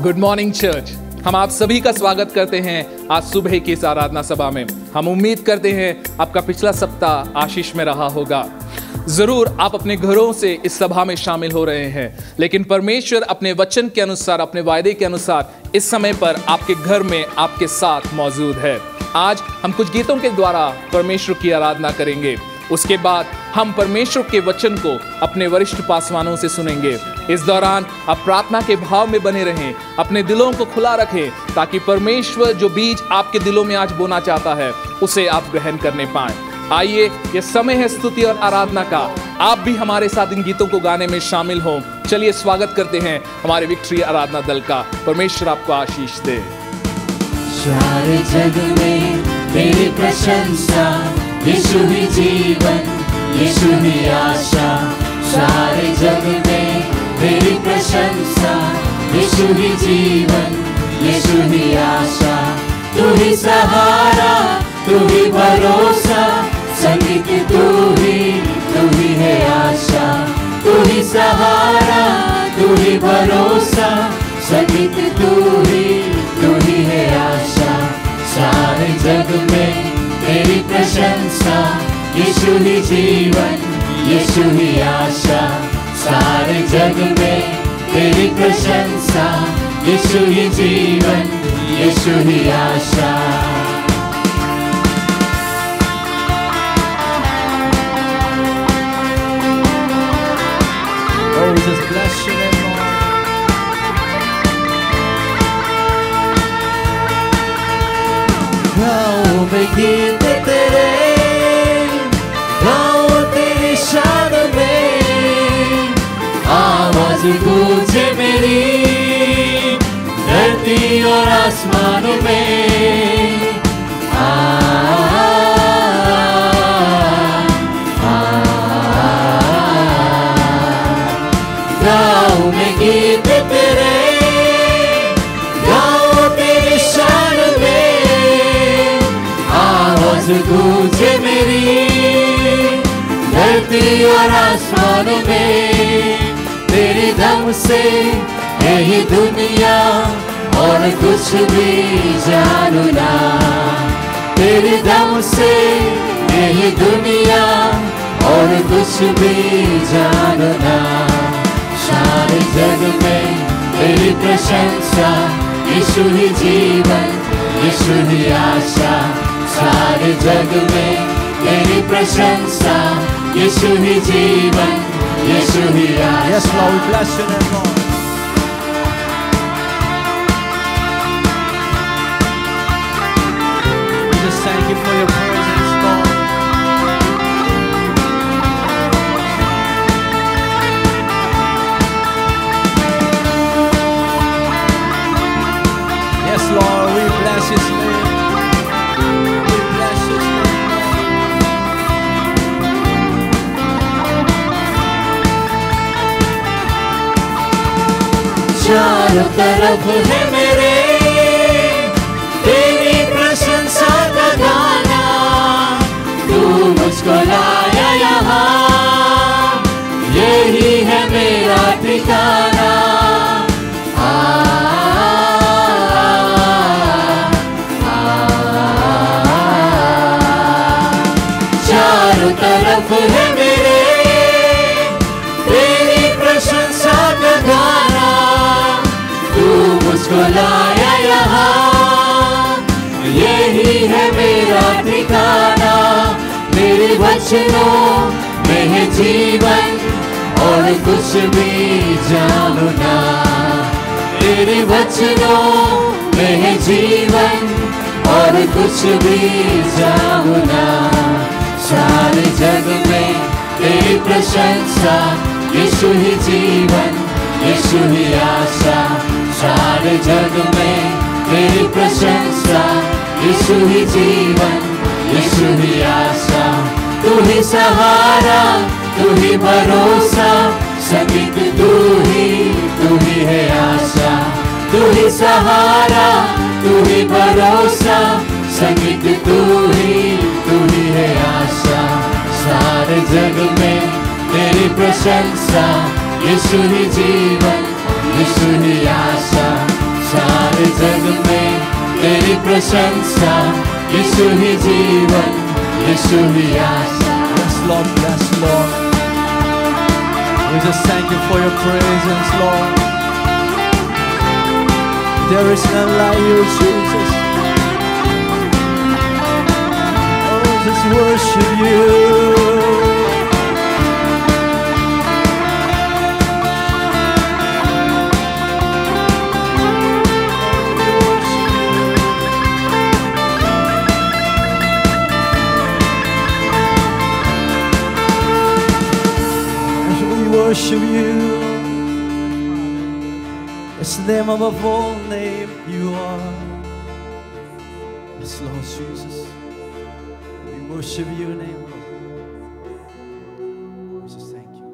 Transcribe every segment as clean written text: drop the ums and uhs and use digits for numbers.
Good morning church. हम आप सभी का स्वागत करते हैं आज सुबह की इस आराधना सभा में। हम उम्मीद करते हैं आपका पिछला सप्ताह आशीष में रहा होगा। जरूर आप अपने घरों से इस सभा में शामिल हो रहे हैं, लेकिन परमेश्वर अपने वचन के अनुसार, अपने वायदे के अनुसार इस समय पर आपके घर में आपके साथ मौजूद है। आज हम कुछ गीतों के द्वारा परमेश्वर की आराधना करेंगे। उसके बाद हम परमेश्वर के वचन को अपने वरिष्ठ पासवानों से सुनेंगे। इस दौरान आप प्रार्थना के भाव में बने रहें, अपने दिलों को खुला रखें, ताकि परमेश्वर जो बीज आपके दिलों में आज बोना चाहता है उसे आप ग्रहण करने पाएं। आइए, ये समय है स्तुति और आराधना का। आप भी हमारे साथ इन गीतों को गाने में शामिल हों। चलिए स्वागत करते हैं हमारे विक्ट्री आराधना दल का। परमेश्वर आपको आशीष दे। सारे जग में तेरी प्रशंसा, यीशु ही जीवन, यीशु ही आशा। सारे जग में तेरी प्रशंसा, यीशु ही जीवन, यीशु ही आशा। तू ही सहारा, तू ही भरोसा, संगीत तू ही है आशा। तू ही सहारा, तू ही भरोसा, संगीत तू ही है आशा। सारे जग में तेरी प्रशंसा, यीशु ही जीवन, यीशु ही आशा। सारे जग में तेरी प्रशंसा, यीशु ही जीवन, यीशु ही आशा। Oh, we just bless your name, Lord. गाओ में गीत तेरे, गाओ तेरी शान में, आवाज गूंजे मेरी धरती और आसमान में। गाओ में गीत तेरे, गाओ तेरी शान में, आवाज गूंजे मेरी धरती और आसमान में। तेरी दम से यही दुनिया और कुछ भी जानू ना, तेरी दम से यही दुनिया और कुछ भी जानू ना। सारे जग में तेरी प्रशंसा, यीशु ही जीवन, यीशु ही आशा। सारे जग में तेरी प्रशंसा, यीशु ही जीवन, यीशु ही आशा। Yes, Lord, we bless your name, Lord. We just thank you for your presence, Lord. Yes, Lord, we bless His name. We bless His name. चारों तरफ है मेरे तेरी प्रशंसा का गाना। तू मुझको लाया यहाँ, यही है मेरा ठिकाना। चारों तरफ है मेरे तेरी प्रशंसा का गाना। तू मुझको लाया यहाँ, यही है मेरा ठिकाना। मेरे वचनों में है जीवन और कुछ भी जानू ना। तेरे वचनों में है जीवन और कुछ भी जानू ना। सारे जग में तेरी प्रशंसा, यीशु ही जीवन, यीशु ही आशा। सारे जग में तेरी प्रशंसा, यीशु ही जीवन, यीशु ही आशा। तू ही सहारा, तू ही भरोसा, संगीत तू ही है आशा। तू ही सहारा, तू ही भरोसा, संगीत तू ही है आशा। सारे जग में तेरी प्रशंसा, यीशु ही जीवन, यीशु ही आशा। सारे जग में तेरी प्रशंसा, यीशु ही जीवन, यीशु ही आशा। Yes, Lord, yes, Lord. We just thank you for your presence, Lord. There is none like you, Jesus. Oh, just worship you. Worship you. It's the name above all name you are. Yes, Lord Jesus. We worship your name, Lord. We just thank you.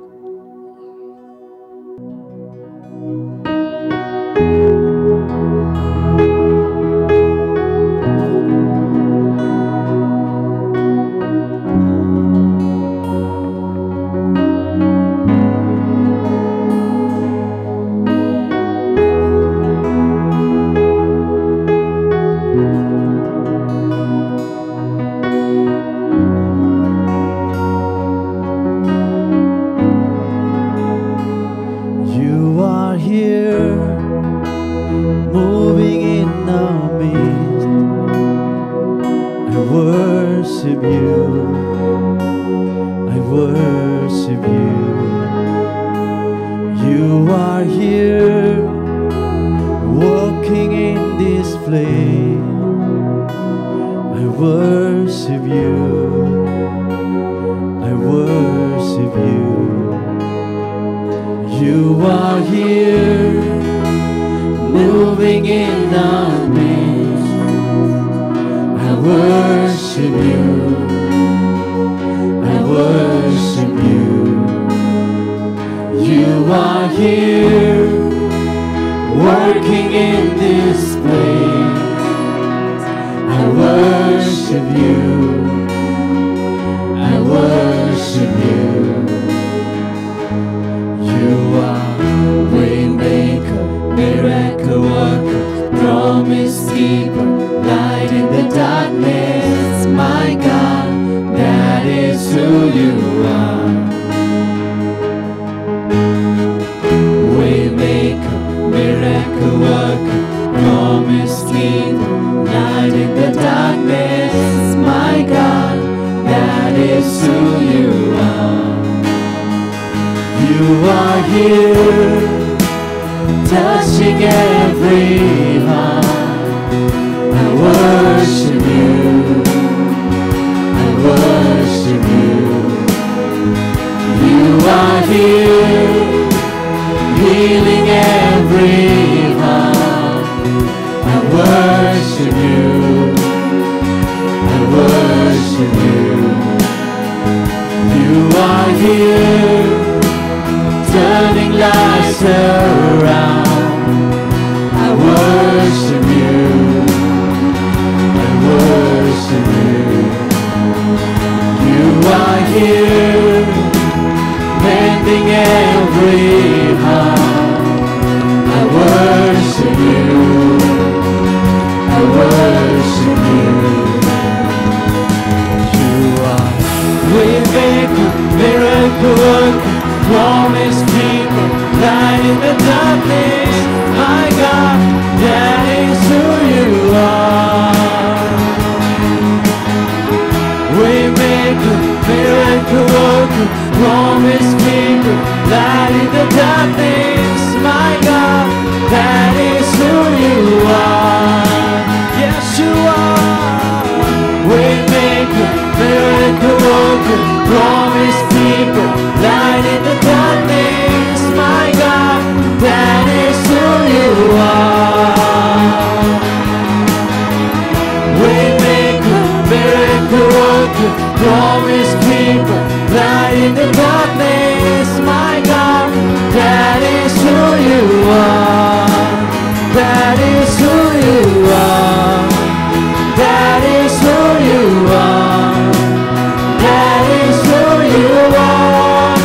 That is who you are.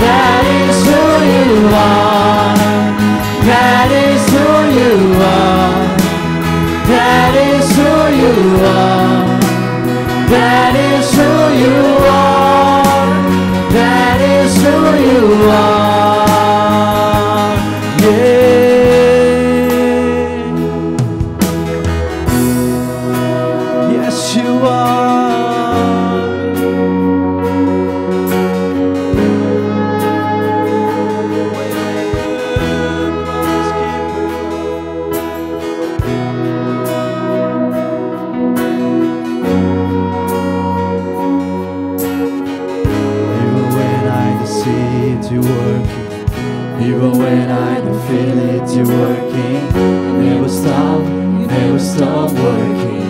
That Even when I don't feel it, you're working. You never stop, you never stop working.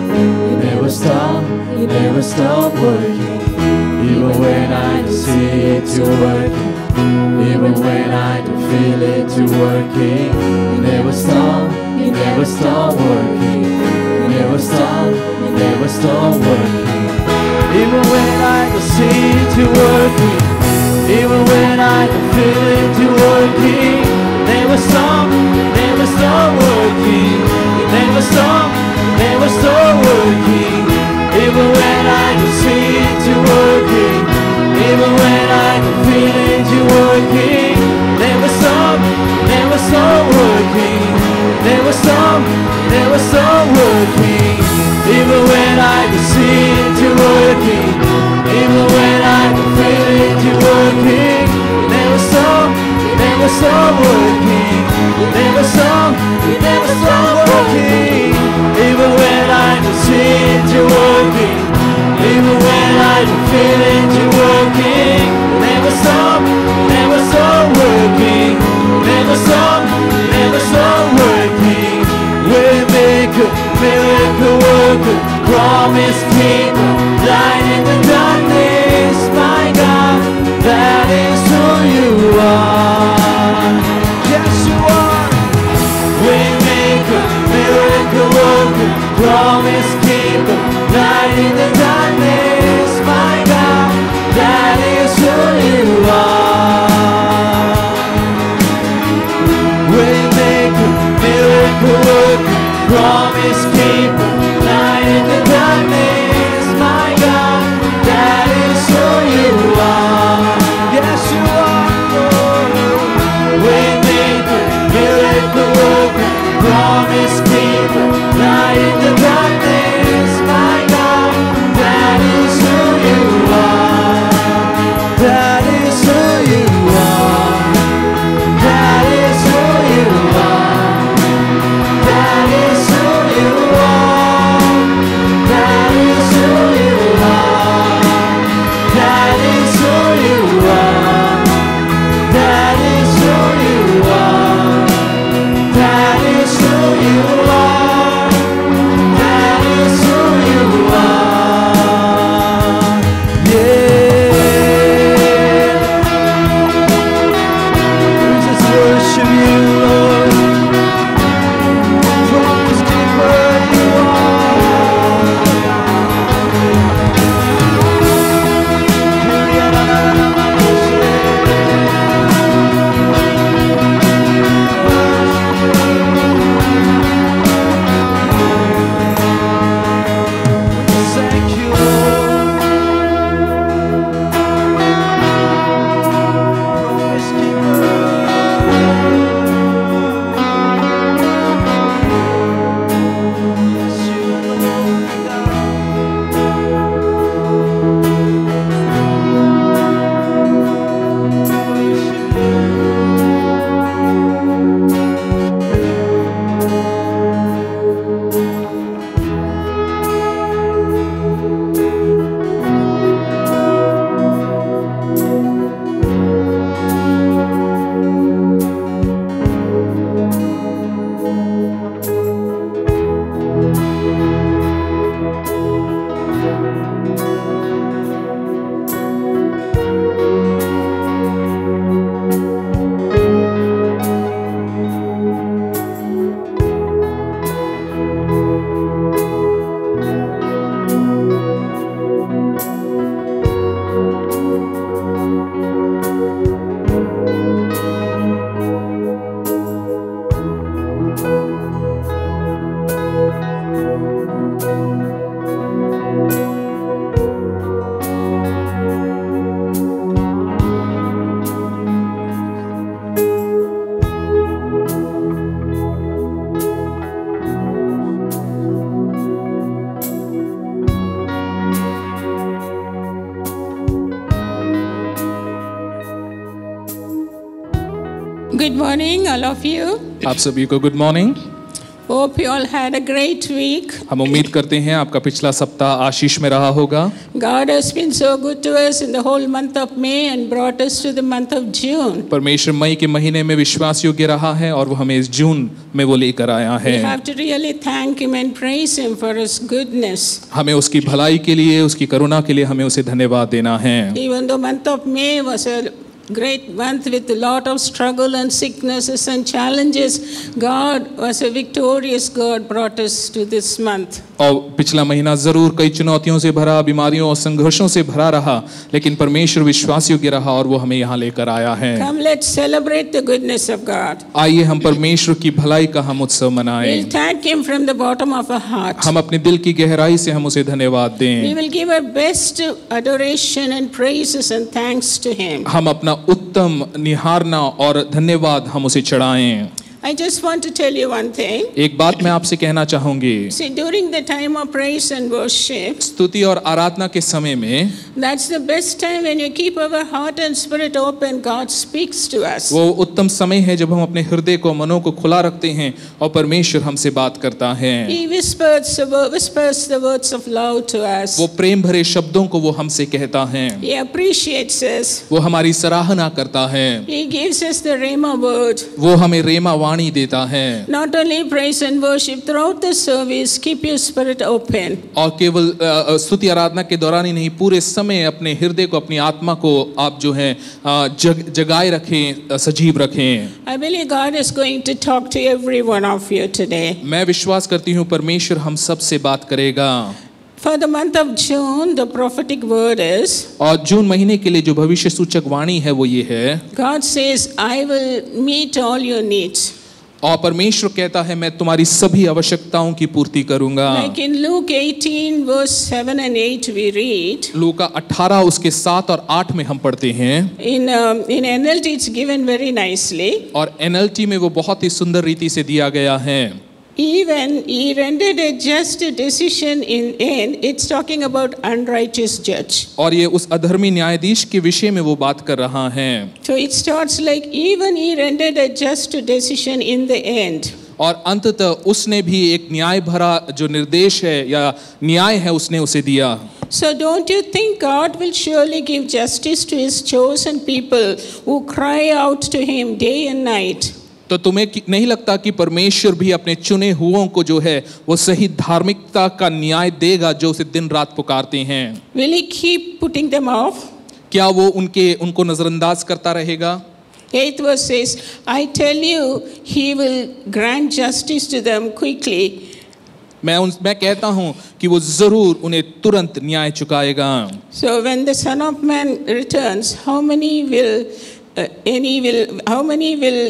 You never stop, you never stop working. Even when I don't see it, you're working. Even when I don't feel it, you're working. You never stop, you never stop working. You never stop, you never stop working. Even when I don't see it, you're working. Even when I don't feel it, you're working. Never stop, never stop working. You never stop, never stop working. Even when I don't see it, you're working. Even when I don't feel it, you're working. Never stop, never stop working. Never stop, never stop working. Even when I don't see it, you're working. Even when I don't feel it, you're working. Never stop, never stop working. Never stop, never stop working. Even when I don't see it, you're working. Even when I don't feel it, you're working. Never stop, never stop working. Never stop, never stop working. Waymaker, miracle worker, promise keeper, light in the darkness, my God, that is who you are. Yes, you are. Waymaker, miracle worker, promise keeper, light in the darkness, my God, that is who you are. Waymaker, miracle worker, promise keeper, light in the darkness, my God, that is who you are. Yes, you are, Lord. Waymaker, miracle worker, promise keeper, light in the darkness, my God, that is who you are. That is who you are. That is who you are. That is who you are. That is who you are. That is who you are. That is who you are. That is who you are. That is who you are. Yeah. We just worship you, Lord. Promise keeper you thank you, Lord. Promise keeper. Yes, you alone, Good morning, all of you. आप सभी को good morning. Hope you all had a great week. हम उम्मीद करते हैं आपका पिछला सप्ताह आशीष में रहा होगा। God has been so good to us in the whole month of May and brought us to the month of June. परमेश्वर मई के महीने में विश्वास योग्य रहा है और वो हमें इस जून में वो लेकर आया We है। have to really thank Him and praise Him for His goodness. हमें उसकी भलाई के लिए, उसकी करुणा के लिए हमें उसे धन्यवाद देना है। Even the month of May was a great month with a lot of struggle and sicknesses and challenges, God was a victorious God, brought us to this month. और पिछला महीना जरूर कई चुनौतियों से भरा, बीमारियों और संघर्षों से भरा रहा, लेकिन परमेश्वर विश्वास योग्य रहा और वो हमें यहाँ लेकर आया है। Come, let's celebrate the goodness of God. आइए हम परमेश्वर की भलाई का हम उत्सव मनाएं। We'll thank Him from the bottom of our heart. हम अपने दिल की गहराई से हम उसे धन्यवाद We दें। will give our best adoration and praises and thanks to Him. हम अपना उत्तम निहारना और धन्यवाद हम उसे चढ़ाएं। I just want to tell you one thing. एक बात मैं आपसे कहना चाहूंगी। See, during the time of praise and worship, स्तुति और आराधना के समय में that's the best time when you keep our heart and spirit open, God speaks to us. वो उत्तम समय है जब हम अपने हृदय को, मनों को खुला रखते हैं और परमेश्वर हमसे बात करता है। He whispers the words of love to us. वो प्रेम भरे शब्दों को वो हमसे कहता है। He appreciates us. वो हमारी सराहना करता है। He gives us the Rhema word. वो हमें रेमा वाणी देता है। Not only praise and worship, throughout the service, keep your spirit open. और केवल स्तुति आराधना के दौरान ही नहीं, पूरे समय अपने हृदय को, अपनी आत्मा को आप जो है जगाए रखें, सजीव रखें। I believe God is going to talk to every one of you today. मैं विश्वास करती हूँ परमेश्वर हम सब से बात करेगा। For the month of June, the prophetic word is, और जून महीने के लिए जो भविष्य सूचक वाणी है वो ये है, God says, I will meet all your needs. और परमेश्वर कहता है मैं तुम्हारी सभी आवश्यकताओं की पूर्ति करूंगा। Like in Luke 18 verse 7 and 8 we read. लूका 18 उसके 7 और 8 में हम पढ़ते हैं। In NLT it's given very nicely. और NLT में वो बहुत ही सुंदर रीति से दिया गया है। Even he rendered a just decision in end. It's talking about unrighteous judge. और ये उस अधर्मी न्यायाधीश के विषय में वो बात कर रहा है। So it starts like even he rendered a just decision in the end. और अंततः उसने भी एक न्याय भरा जो निर्देश है या न्याय है उसने उसे दिया। So don't you think God will surely give justice to His chosen people who cry out to Him day and night? तो तुम्हें नहीं लगता कि परमेश्वर भी अपने चुने हुओं को जो है वो सही धार्मिकता का न्याय देगा जो उसे दिन रात पुकारते हैं? Will He keep putting them off? क्या वो उनको नजरअंदाज करता रहेगा? 8th verse says, I tell you, He will grant justice to them quickly. मैं कहता हूँ कि वो जरूर उन्हें तुरंत न्याय चुकाएगा। So when the Son of Man returns, how many will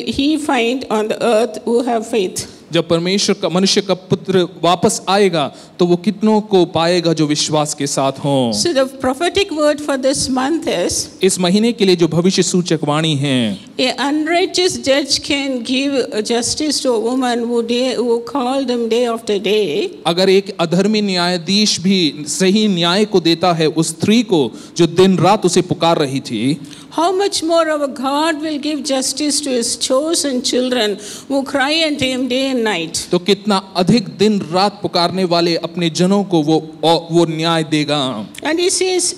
He find on the earth who have faith? जब परमेश्वर का मनुष्य का पुत्र वापस आएगा तो वो कितनों को पाएगा जो विश्वास के साथ हों। So the prophetic word for this month is, इस महीने के लिए जो भविष्य सूचक वाणी है, a unrighteous judge can give justice to a woman who called him day after day. अगर एक अधर्मी न्यायाधीश भी सही न्याय को देता है उस स्त्री को जो दिन रात उसे पुकार रही थी, how much more our God will give justice to His chosen children who cry unto Him day and night. तो कितना अधिक दिन रात पुकारने वाले अपने जनों को वो न्याय देगा। And He says,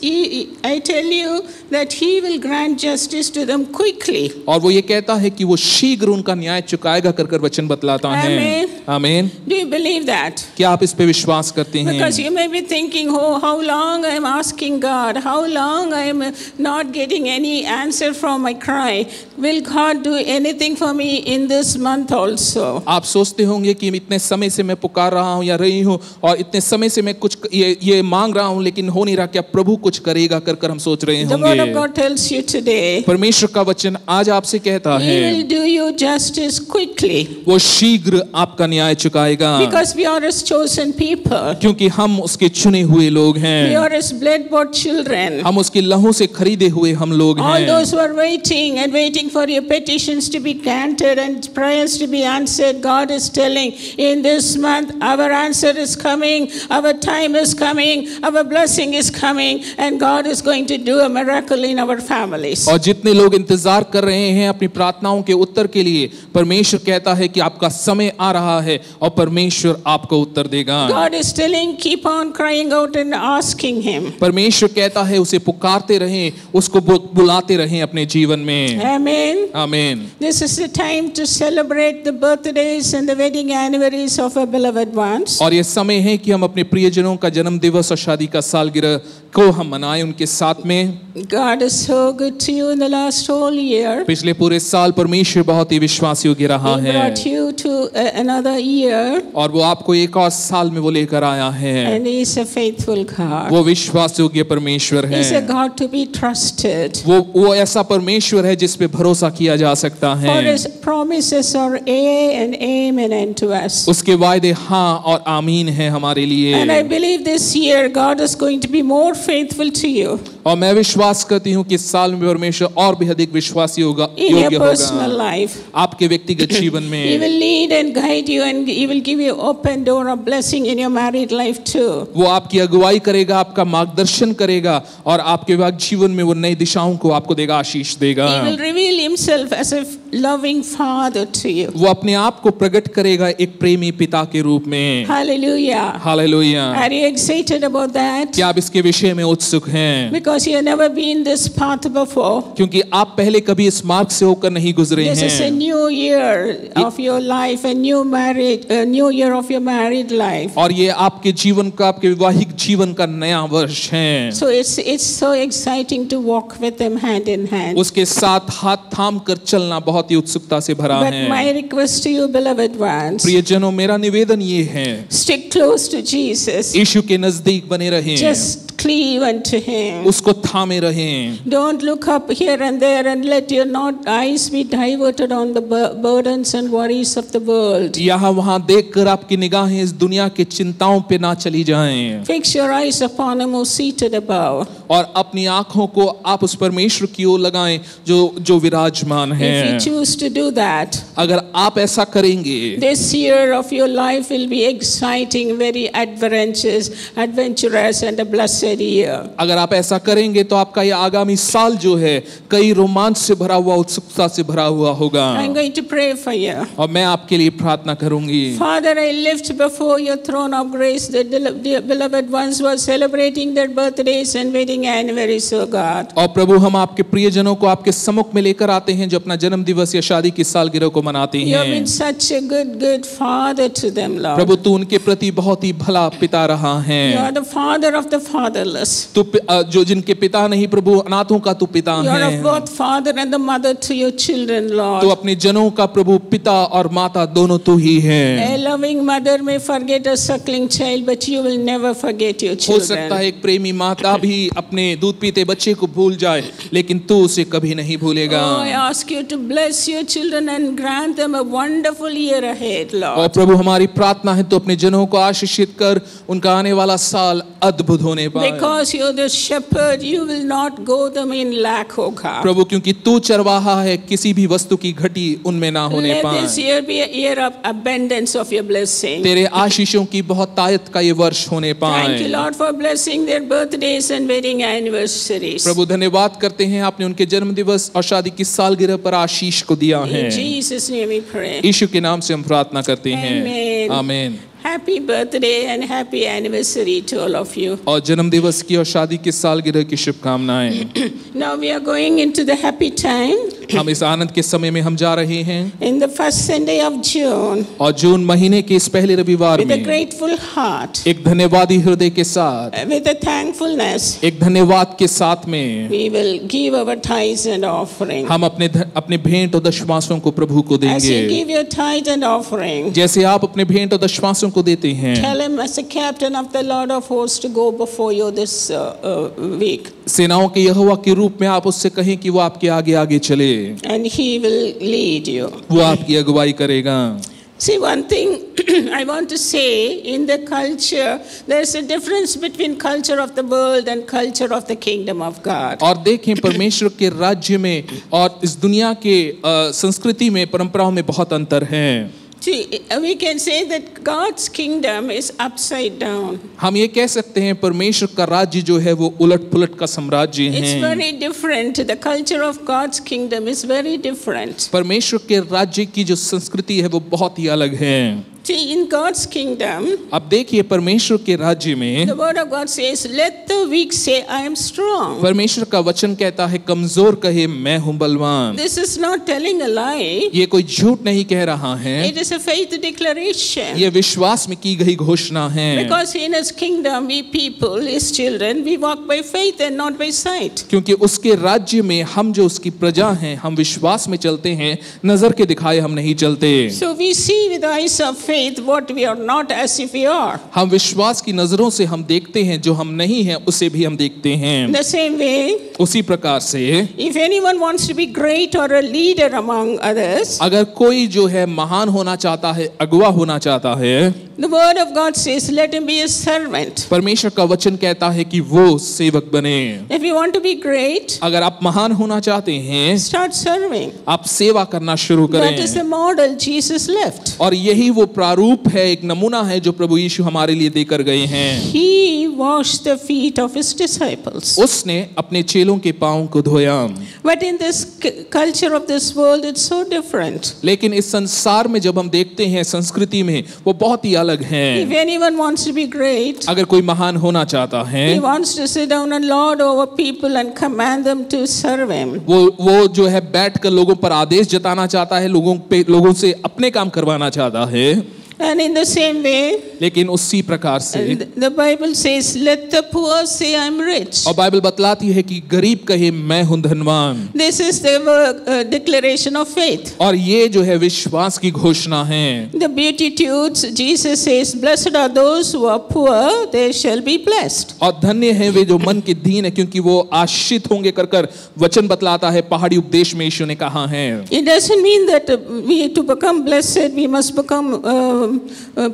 I tell you that He will grant justice to them quickly. और वो ये कहता है कि वो शीघ्र उनका न्याय चुकाएगा कर वचन बतलाता है। आमीन। Do you believe that? क्या आप इस पे विश्वास करते हैं? Because you may be thinking, oh, how long I am asking God, how long I am not getting any answer from my cry. Will God do anything for me in this month also? आप सोचते होंगे कि इतने समय से मैं पुकार रहा हूँ या रही हूँ और इतने समय से मैं कुछ ये मांग रहा हूँ लेकिन हो नहीं रहा, क्या प्रभु कुछ करेगा कर हम सोच रहे The word of होंगे। God tells you today, परमेश्वर का वचन आज आपसे कहता He will है do you justice quickly. वो शीघ्र आपका न्याय चुकाएगा, Because we are His chosen people. क्योंकि हम उसके चुने हुए लोग We हैं, are His blood-bought children. हम उसके लहू से खरीदे हुए हम लोग All हैं। those who are waiting for your petitions to be granted and prayers to be answered, God is telling, in this month our answer is coming, our time is coming, our blessing is coming, and God is going to do a miracle in our families. और जितने लोग इंतजार कर रहे हैं अपनी प्रार्थनाओं के उत्तर के लिए, परमेश्वर कहता है कि आपका समय आ रहा है और परमेश्वर आपको उत्तर देगा। God is telling, keep on crying out and asking Him. परमेश्वर कहता है उसे पुकारते रहें, उसको बुलाते रहें अपने जीवन में। Amen. आमीन। This is the time to celebrate the birthdays and the wedding anniversaries of our beloved ones. और ये समय है कि हम अपने प्रियजनों का जन्म दिवस और शादी का सालगिरह को हम मनाएं उनके साथ में। God is so good to you in the last whole year. पिछले पूरे साल परमेश्वर बहुत ही विश्वास योग्य रहा He है brought you to another year, और वो आपको एक और साल में वो लेकर आया है। and He is a faithful God. वो विश्वास योग्य परमेश्वर He है। is a God to be trusted. वो ऐसा परमेश्वर है जिस पे भरोसा किया जा सकता है। For His promises are yea and amen unto us. उसके वायदे हाँ और आमीन है हमारे And I लिए। believe this year God is going to be more faithful to you और मैं विश्वास करती हूँ कि इस साल में परमेश्वर और भी अधिक विश्वासी होगा, in your योग्य personal होगा life. आपके व्यक्तिगत जीवन He में। will lead and guide you, and He will give you open door of blessing in your married life too. वो आपकी अगुवाई करेगा, आपका मार्गदर्शन करेगा और आपके बाद जीवन में वो नई दिशाओं को आपको देगा, आशीष देगा। He will reveal Himself as a loving Father to you. वो अपने आप को प्रकट करेगा एक प्रेमी पिता के रूप में। Hallelujah. Hallelujah. Are you excited about that? क्या आप इसके विषय में उत्सुक हैं? Because you have never been this path before. क्योंकि आप पहले कभी इस मार्ग से होकर नहीं गुजरे This is a हैं new year of your life, a new year of your married life. और ये आपके जीवन का, आपके वैवाहिक जीवन का नया वर्ष है। So it's so exciting to walk with Him hand in hand. उसके साथ हाथ थाम कर चलना बहुत ही उत्सुकता से भरा But my है। request to you, beloved ones, प्रियजनों, मेरा निवेदन ये है, stick close to Jesus. यीशु के नजदीक बने रहें, Just cleave unto Him. उसको थामे रहें। Don't look up here and there and let your eyes be diverted on the burdens and worries of the world. यहाँ वहाँ देखकर आपकी निगाहें इस दुनिया के चिंताओं पे ना चली जाएं Fix your eyes upon Him who's seated above. और अपनी आंखों को आप उस परमेश्वर की ओर लगाएं जो विराजमान If है। you choose to do that, अगर आप ऐसा करेंगे, this year of your life will be exciting, very adventurous and a blessed year. अगर आप ऐसा करेंगे तो आपका ये आगामी साल जो है कई रोमांच से भरा हुआ, उत्सुकता से भरा हुआ होगा। I'm going to pray for you. और मैं आपके लिए प्रार्थना करूंगी। Father, I lift before your throne of grace the beloved ones who are celebrating their birthdays and wedding anniversaries, oh God. और प्रभु, हम आपके प्रियजनों को आपके सम्मुख में लेकर आते हैं जो अपना जन्म दिवस या शादी की सालगिरह को मनाते You have हैं। been such a good father to them, Lord. प्रभु, तू उनके प्रति बहुत ही भला पिता रहा है। You are the father of the fatherless. तू जो जिनके पिता नहीं, प्रभु अनाथों का तू पिता You are है। of both father and the mother to your children, तू Lord. अपने जनों का प्रभु पिता और माता दोनों तू ही है। A loving mother may forget a suckling child, but you will never forget your हो सकता है children. एक प्रेमी माता भी अपने दूध पीते बच्चे को भूल जाए, लेकिन तू उसे कभी नहीं भूलेगा। Oh, I ask you to bless your children and grant them a wonderful year ahead, और Lord. प्रभु, हमारी प्रार्थना है तो अपने जनों को आशीषित कर उनका आने वाला साल अद्भुत होने पाए। Because you're the shepherd, you will not go them in lack, oh God. प्रभु, क्योंकि तू चरवाहा है, किसी भी वस्तु की घटी उनमें ना होने Let पाए। this year be a year of abundance of your blessing. तेरे आशीषों की बहुत तायत का ये वर्ष होने Thank you, पाए। Lord, for blessing their birthdays and wedding anniversaries. प्रभु, धन्यवाद करते हैं आपने उनके जन्म दिवस और शादी की सालगिरह पर आशीष को दिया है। In Jesus' name we pray. यीशु के नाम से हम प्रार्थना करते हैं। Amen. आमीन। Happy birthday and happy anniversary to all of you. और जन्म दिवस की और शादी की सालगिरह की शुभकामनाएं। Now we are going into the happy time हम इस आनंद के समय में हम जा रहे हैं in the first Sunday of June और जून महीने के इस पहले रविवार with a में grateful heart, एक धन्यवादी हृदय के साथ, with a thankfulness. एक धन्यवाद के साथ में We will give our tithes and offering. हम अपने भेंट और दशमांशों को प्रभु को As you देंगे। give your tithe and offering, जैसे आप अपने भेंट और दशमांशों को देते हैं, tell him as a captain of the Lord of hosts to go before you this week. सेनाओं के यहोवा के रूप में आप उससे कहें कि वो आपके आगे आगे चले, And he will lead you. वो आपकी अगुवाई करेगा। See, one thing I want to say, in the culture, there's a difference between culture of the world and culture of the kingdom of God. और देखें, परमेश्वर के राज्य में और इस दुनिया के संस्कृति में, परंपराओं में बहुत अंतर है। See, we can say that God's kingdom is upside down. हम ये कह सकते हैं परमेश्वर का राज्य जो है वो उलट पुलट का साम्राज्य It's है। very different. The culture of God's kingdom is very different. परमेश्वर के राज्य की जो संस्कृति है वो बहुत ही अलग है। See, in God's kingdom, अब देखिए परमेश्वर के राज्य में the word of God says, let the weak say, I am strong. परमेश्वर का वचन कहता है कमजोर कहे मैं हूँ बलवान। This is not telling a lie. ये कोई झूठ नहीं कह रहा है, It is a faith declaration. ये विश्वास में की गई घोषणा है। Because in His kingdom, we people, His children, we walk by faith and not by sight. क्योंकि उसके राज्य में हम जो उसकी प्रजा हैं हम विश्वास में चलते हैं, नजर के दिखाए हम नहीं चलते। So we see with the eyes of faith what we are not as if we are. हम विश्वास की नजरों से हम देखते हैं, जो हम नहीं हैं उसे भी हम देखते हैं। The same way, उसी प्रकार से if anyone wants to be great or a leader among others, अगर कोई जो है महान होना चाहता है, अगुवा होना चाहता है, the word of God says, let him be a servant. परमेश्वर का वचन कहता है कि वो सेवक बने। If you want to be great, अगर आप महान होना चाहते हैं, start serving. आप सेवा करना शुरू That is करें। the model Jesus left. और यही वो प्रारूप है, एक नमूना है जो प्रभु यीशु हमारे लिए देकर गए हैं। He washed the feet of his disciples. उसने अपने चेलों के पांव को धोया। But in this culture of this world, it's so different. लेकिन इस संसार में जब हम देखते हैं, संस्कृति में वो बहुत ही अलग If है। anyone wants to be great, अगर कोई महान होना चाहता है, he wants to sit down and lord over people and command them to serve him. वो जो है बैठ कर लोगों पर आदेश जताना चाहता है, लोगों से अपने काम करवाना चाहता है। And in the same way, लेकिन उसी प्रकार से the Bible says, let the poor say, I'm rich. और बाइबल बतलाती है कि गरीब कहे मैं हूं धनवान। This is the declaration of faith. और ये जो है विश्वास की घोषणा है। The Beatitudes, Jesus says, blessed are those who are poor, they shall be blessed. और धन्य है वे जो मन के दीन है, क्योंकि वो आशीषित होंगे कर वचन बतलाता है। पहाड़ी उपदेश में यीशु ने कहा है। It doesn't mean that we to become blessed, we must become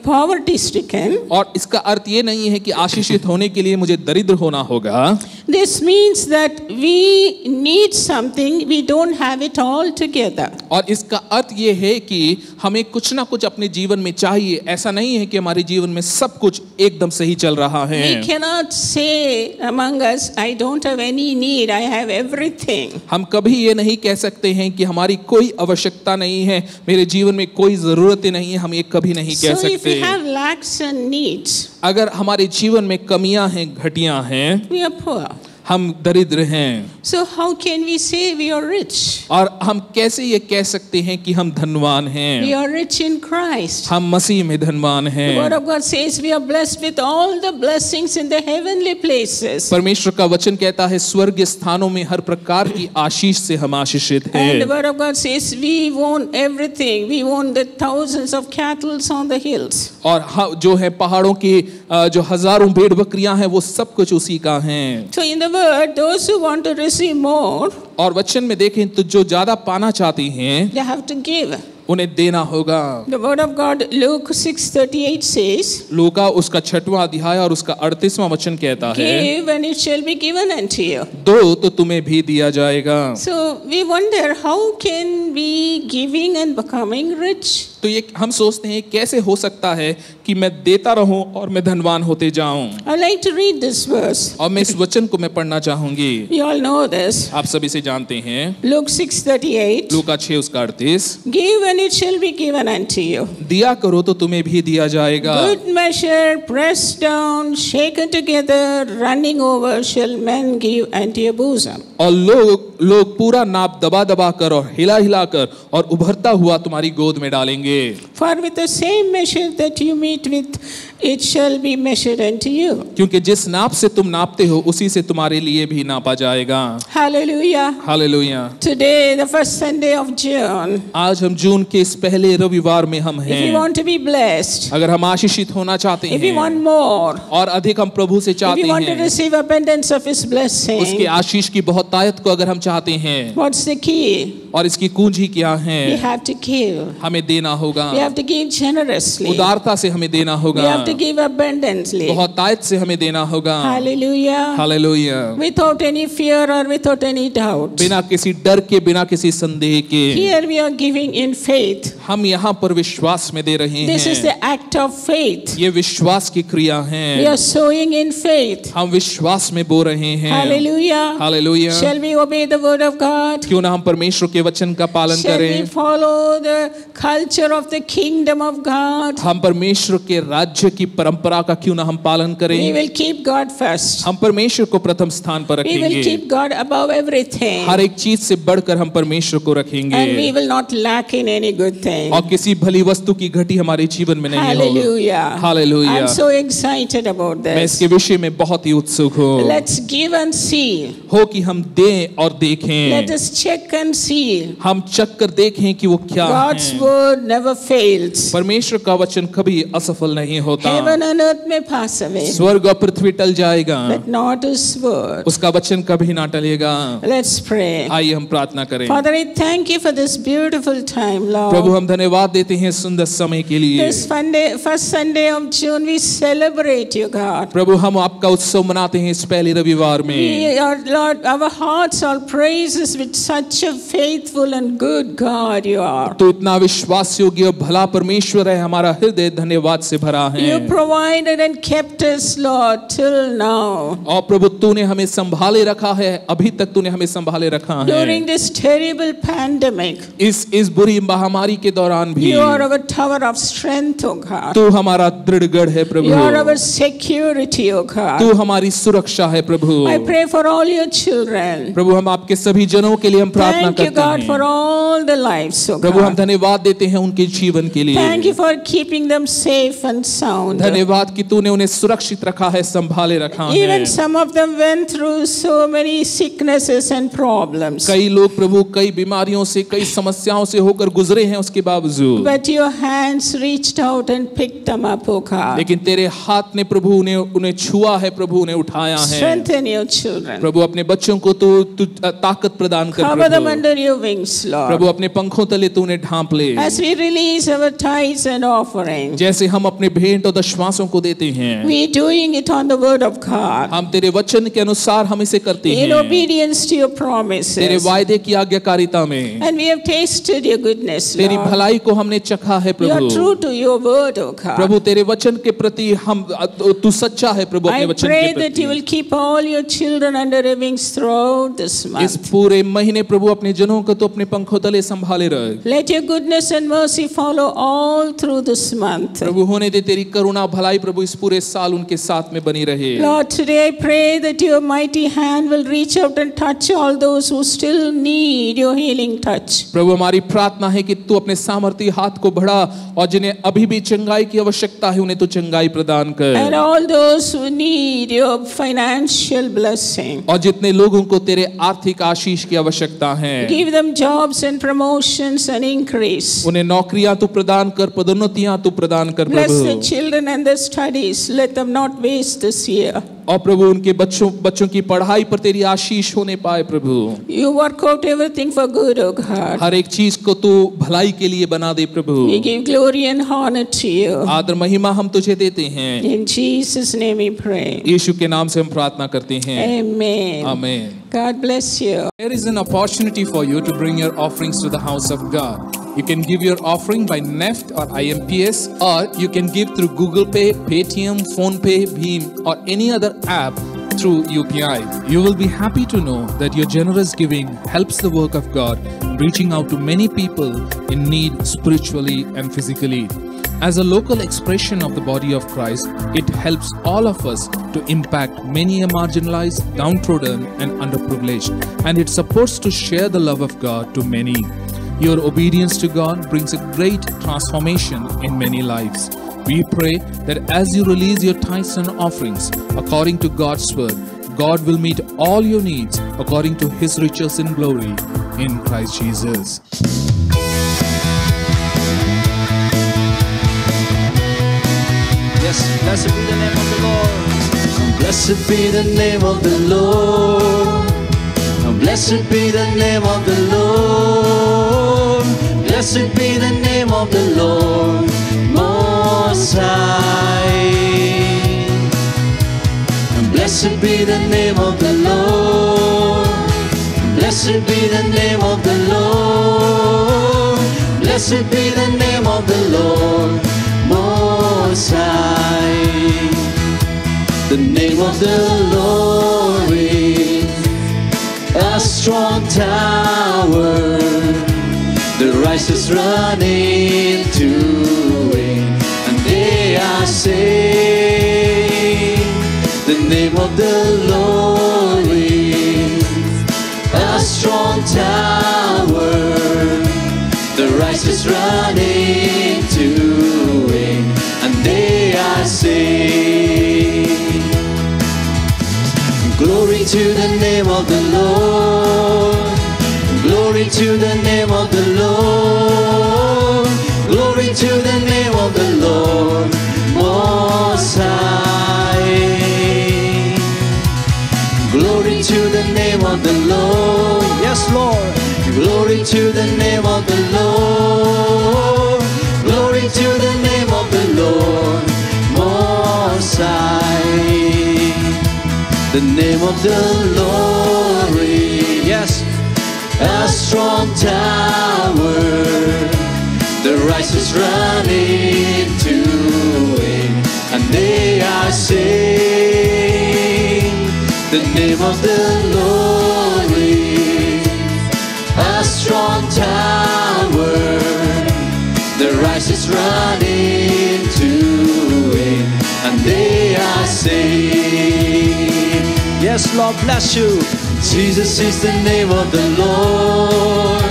poverty stricken. और इसका अर्थ ये नहीं है कि आशीषित होने के लिए मुझे दरिद्र होना होगा। This means that we need something, we don't have it all together. और इसका अर्थ ये है कि हमें कुछ ना कुछ अपने जीवन में चाहिए। ऐसा नहीं है कि हमारे जीवन में सब कुछ एकदम सही चल रहा है। We cannot say among us, I don't have any need, I have everything. हम कभी ये नहीं कह सकते हैं कि हमारी कोई आवश्यकता नहीं है, मेरे जीवन में कोई जरूरतें नहीं है। हम ये कभी नहीं कह So if we सकते। have lacks and needs, अगर हमारे जीवन में कमियां हैं, घटियां हैं, we are poor. हम दरिद्र हैं। So how can we say we are rich? और हम कैसे ये कह सकते हैं कि हम धनवान We हैं? are rich in Christ. हम मसीह में धनवान The word हैं। of God says we are blessed with all the blessings in the heavenly places. परमेश्वर का वचन कहता है स्वर्गीय स्थानों में हर प्रकार की आशीष से हम आशीषित And the हैं। word of God says we own everything. We own the thousands of cattle on the hills. और जो है पहाड़ों की जो हजारों भेड़ बकरियां हैं, वो सब कुछ उसी का हैं। So in the word, those who want to receive more, और वचन में देखें तो जो ज्यादा पाना चाहती हैं they have to give. उन्हें देना होगा। The word of God, Luke 6:38 says, लूका उसका 6वां अध्याय और उसका 38वां वचन कहता है, give and it shall be given unto you. दो तो तुम्हें भी दिया जाएगा। So we wonder how can we giving and becoming rich? तो ये हम सोचते हैं कैसे हो सकता है कि मैं देता रहूं और मैं धनवान होते जाऊं। I like to read this verse. और मैं इस वचन को मैं पढ़ना चाहूंगी। We all know this. आप सभी से जानते हैं। Luke 6:38. लूका 6 उसका 38, Give and it shall be given unto you. दिया करो तो तुम्हें भी दिया जाएगा। Good measure, pressed down, shaken together, running over, shall men give unto your bosom. और लोग पूरा नाप दबा दबा कर और हिला हिला कर और उभरता हुआ तुम्हारी गोद में डालेंगे। For with the same measure that you meet with, it shall be measured unto you. क्योंकि जिस नाप से तुम नापते हो उसी से तुम्हारे लिए भी नापा जाएगा। Hallelujah. Hallelujah. Today, the first Sunday of June, आज हम जून के इस पहले रविवार में हम if you हैं। want to be blessed, अगर हम आशीषित होना चाहते if you want हैं more, और अधिक हम प्रभु से if चाहते you want to हैं, receive abundance of His उसके blessing, आशीष की बहुतायत को अगर हम चाहते हैं, what's the key? और इसकी कुंजी क्या We है? have to give. हमें देना होगा। We have to give generously. उदारता से हमें देना We होगा। have to give abundantly. बहुतायत से हमें देना होगा। Hallelujah. Hallelujah. Without any fear or without any doubt. बिना किसी डर के, बिना किसी संदेह के Here we are giving in faith. हम यहाँ पर विश्वास में दे रहे This is हैं। the act of faith. ये विश्वास की क्रिया We है। are sowing in faith. हम विश्वास में बो रहे हैं। Hallelujah. Hallelujah. Shall we obey the word of God? क्यों ना हम परमेश्वर के वचन का पालन Shall we करें? follow the culture of the kingdom of God? हम परमेश्वर के राज्य की परंपरा का क्यों ना हम पालन We करें? will keep God first. हम परमेश्वर को प्रथम स्थान पर We will रखेंगे। keep God above everything. हर एक चीज से बढ़कर हम परमेश्वर को रखेंगे And we will not lack in any good thing. और किसी भली वस्तु की घटी हमारे जीवन में नहीं होगी। Hallelujah. Hallelujah. I'm so excited about मैं this. इसके विषय में बहुत ही उत्सुक हूँ। Let's give and see. हो कि हम दें और Let देखें, us check and see. हम चख कर देखें कि वो क्या God's है। word never fails. परमेश्वर का वचन कभी असफल नहीं होता। Heaven and earth may pass away, स्वर्ग और पृथ्वी टल जाएगा, but not His word. उसका वचन कभी ना टलेगा। Let's pray. आइए हम प्रार्थना करें। Father, I thank you for this beautiful time, Prabhu Lord. हम धन्यवाद देते हैं सुंदर समय के लिए। This first Sunday of June, we celebrate you, God. प्रभु हम आपका उत्सव मनाते हैं इस पहले रविवार में। We are, Lord, our hearts are praises with such a faithful and good God you are. तो इतना विश्वास योग्य और भला परमेश्वर है, हमारा हृदय धन्यवाद से भरा है। You provided and kept us, Lord, till now. और प्रभु तूने हमें संभाले रखा है, अभी तक तूने हमें संभाले रखा है। During this terrible pandemic, इस बुरी महामारी के दौरान भी you are our tower of strength, O God. तू हमारा दृढ़ गढ़ है प्रभु। You are our security, O God. तू हमारी सुरक्षा है प्रभु। I pray for all your children. प्रभु हम आपके सभी जनों के लिए हम प्रार्थना Thank you, करते God, हैं। for all the lives, O प्रभु हम God. धन्यवाद देते हैं उनके जीवन के लिए। Thank you for keeping them safe and sound. धन्यवाद कि तूने उन्हें सुरक्षित रखा है, संभाले रखा है। Even some of them went through so many sicknesses and problems. कई लोग प्रभु कई बीमारियों से, कई समस्याओं से होकर गुजरे हैं, उसके बावजूद But your hands reached out and picked them up, O God. लेकिन तेरे हाथ ने प्रभु उन्हें छुआ है, प्रभु उन्हें उठाया है। Strengthen your children. प्रभु अपने बच्चों को तू ताकत प्रदान कर Cover them Prabhu. under your wings, Prabhu Lord. अपने पंखों तले तू उन्हें ढांप ले। As we release our tithes and offerings, जैसे हम अपने भेंट और दशवासों को देते हैं, we doing it on the word of God, हम तेरे वचन के अनुसार हम इसे करते in हैं, obedience to your तेरे promises. वायदे की आज्ञाकारिता में। And we have tasted your goodness, तेरी Lord. भलाई को हमने चखा है You are Prabhu. true to your word, O God. प्रभु तेरे वचन के प्रति हम तू सच्चा है प्रभु अपने I वचन pray के that you प्रति। will keep all your children under your wings throughout this इस month. पूरे महीने प्रभु अपने जनों को तो अपने पंखों तले संभाले रहे। Let your goodness and mercy follow all through this month. प्रभु होने दे तेरी करुणा भलाई प्रभु इस पूरे साल उनके साथ में बनी रहे। Lord, today I pray that your mighty hand will reach out and touch all those who still need your healing touch. प्रभु हमारी प्रार्थना है कि तू अपने सामर्थी हाथ को बढ़ा और जिन्हें अभी भी चंगाई की आवश्यकता है उन्हें तू चंगाई प्रदान कर। And all those who need your financial blessing. और जितने लोगों को तेरे आर्थिक आशीष की आवश्यकता है, Give them jobs and promotions and increase. उन्हें नौकरियां तू प्रदान कर, पदोन्नतियां तू प्रदान कर Bless the Prabhu. children and their studies. Let them not waste this year. और प्रभु उनके बच्चों की पढ़ाई पर तेरी आशीष होने पाए प्रभु। You work out everything for good, O God. हर एक चीज को तू भलाई के लिए बना दे प्रभु। We give glory and honor to you. आदर महिमा हम तुझे देते हैं, In Jesus' name we pray. यीशु के नाम से हम प्रार्थना करते हैं। Amen. आमीन। God bless you. There is an opportunity for you to bring your offerings to the house of God. You can give your offering by NEFT or IMPS, or you can give through Google Pay, Paytm, PhonePe, Bheem, or any other app through UPI. You will be happy to know that your generous giving helps the work of God in reaching out to many people in need spiritually and physically. As a local expression of the body of Christ, it helps all of us to impact many marginalized, downtrodden, and underprivileged, and it supports to share the love of God to many. Your obedience to God brings a great transformation in many lives. We pray that as you release your tithes and offerings according to God's word, God will meet all your needs according to His riches in glory in Christ Jesus. Yes, blessed be the name of the Lord. Blessed be the name of the Lord. Blessed be the name of the Lord. Blessed be the name of the Lord Most High. Blessed be the name of the Lord. Blessed be the name of the Lord. Blessed be the name of the Lord Most High. The name of the Lord is a strong tower, the righteous run into it, and they are saved. The name of the Lord is a strong tower, the righteous run into it, and they are saved. Glory to the name of the Lord. Glory to the name of the Lord. Glory to the name of the Lord Most High. Glory to the name of the Lord. Yes, Lord. Glory to the name of the Lord. Glory to the name of the Lord Most High. The name of the Lord is, yes, a strong tower, the righteous run into it, and they are saved. The name of the Lord is a strong tower, the righteous run into it, and they are saved. Yes, Lord, bless you. Jesus is the name of the Lord.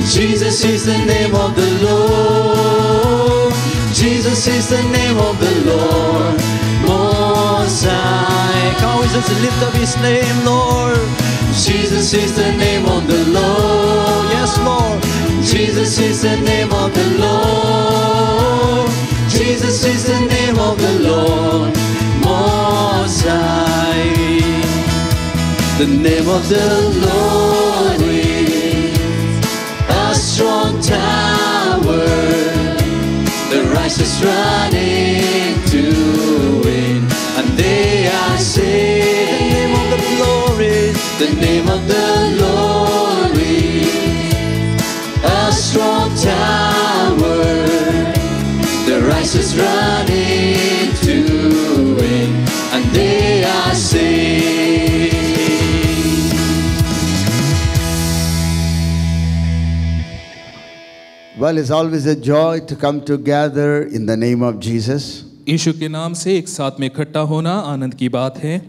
Jesus is the name of the Lord. Jesus is the name of the Lord Most High. Come on, we just lift up His name, Lord. Jesus is the name of the Lord. Yes, Lord. Jesus is the name of the Lord. Jesus is the name of the Lord Most High. The name of the Lord is a strong tower, the righteous run into it, and they are saved. The name of the Lord is a strong tower, the righteous run into it, and they are saved. Well, it's always a joy to come together in the name of Jesus. यीशु के नाम से एक साथ में इकट्ठा होना आनंद की बात है।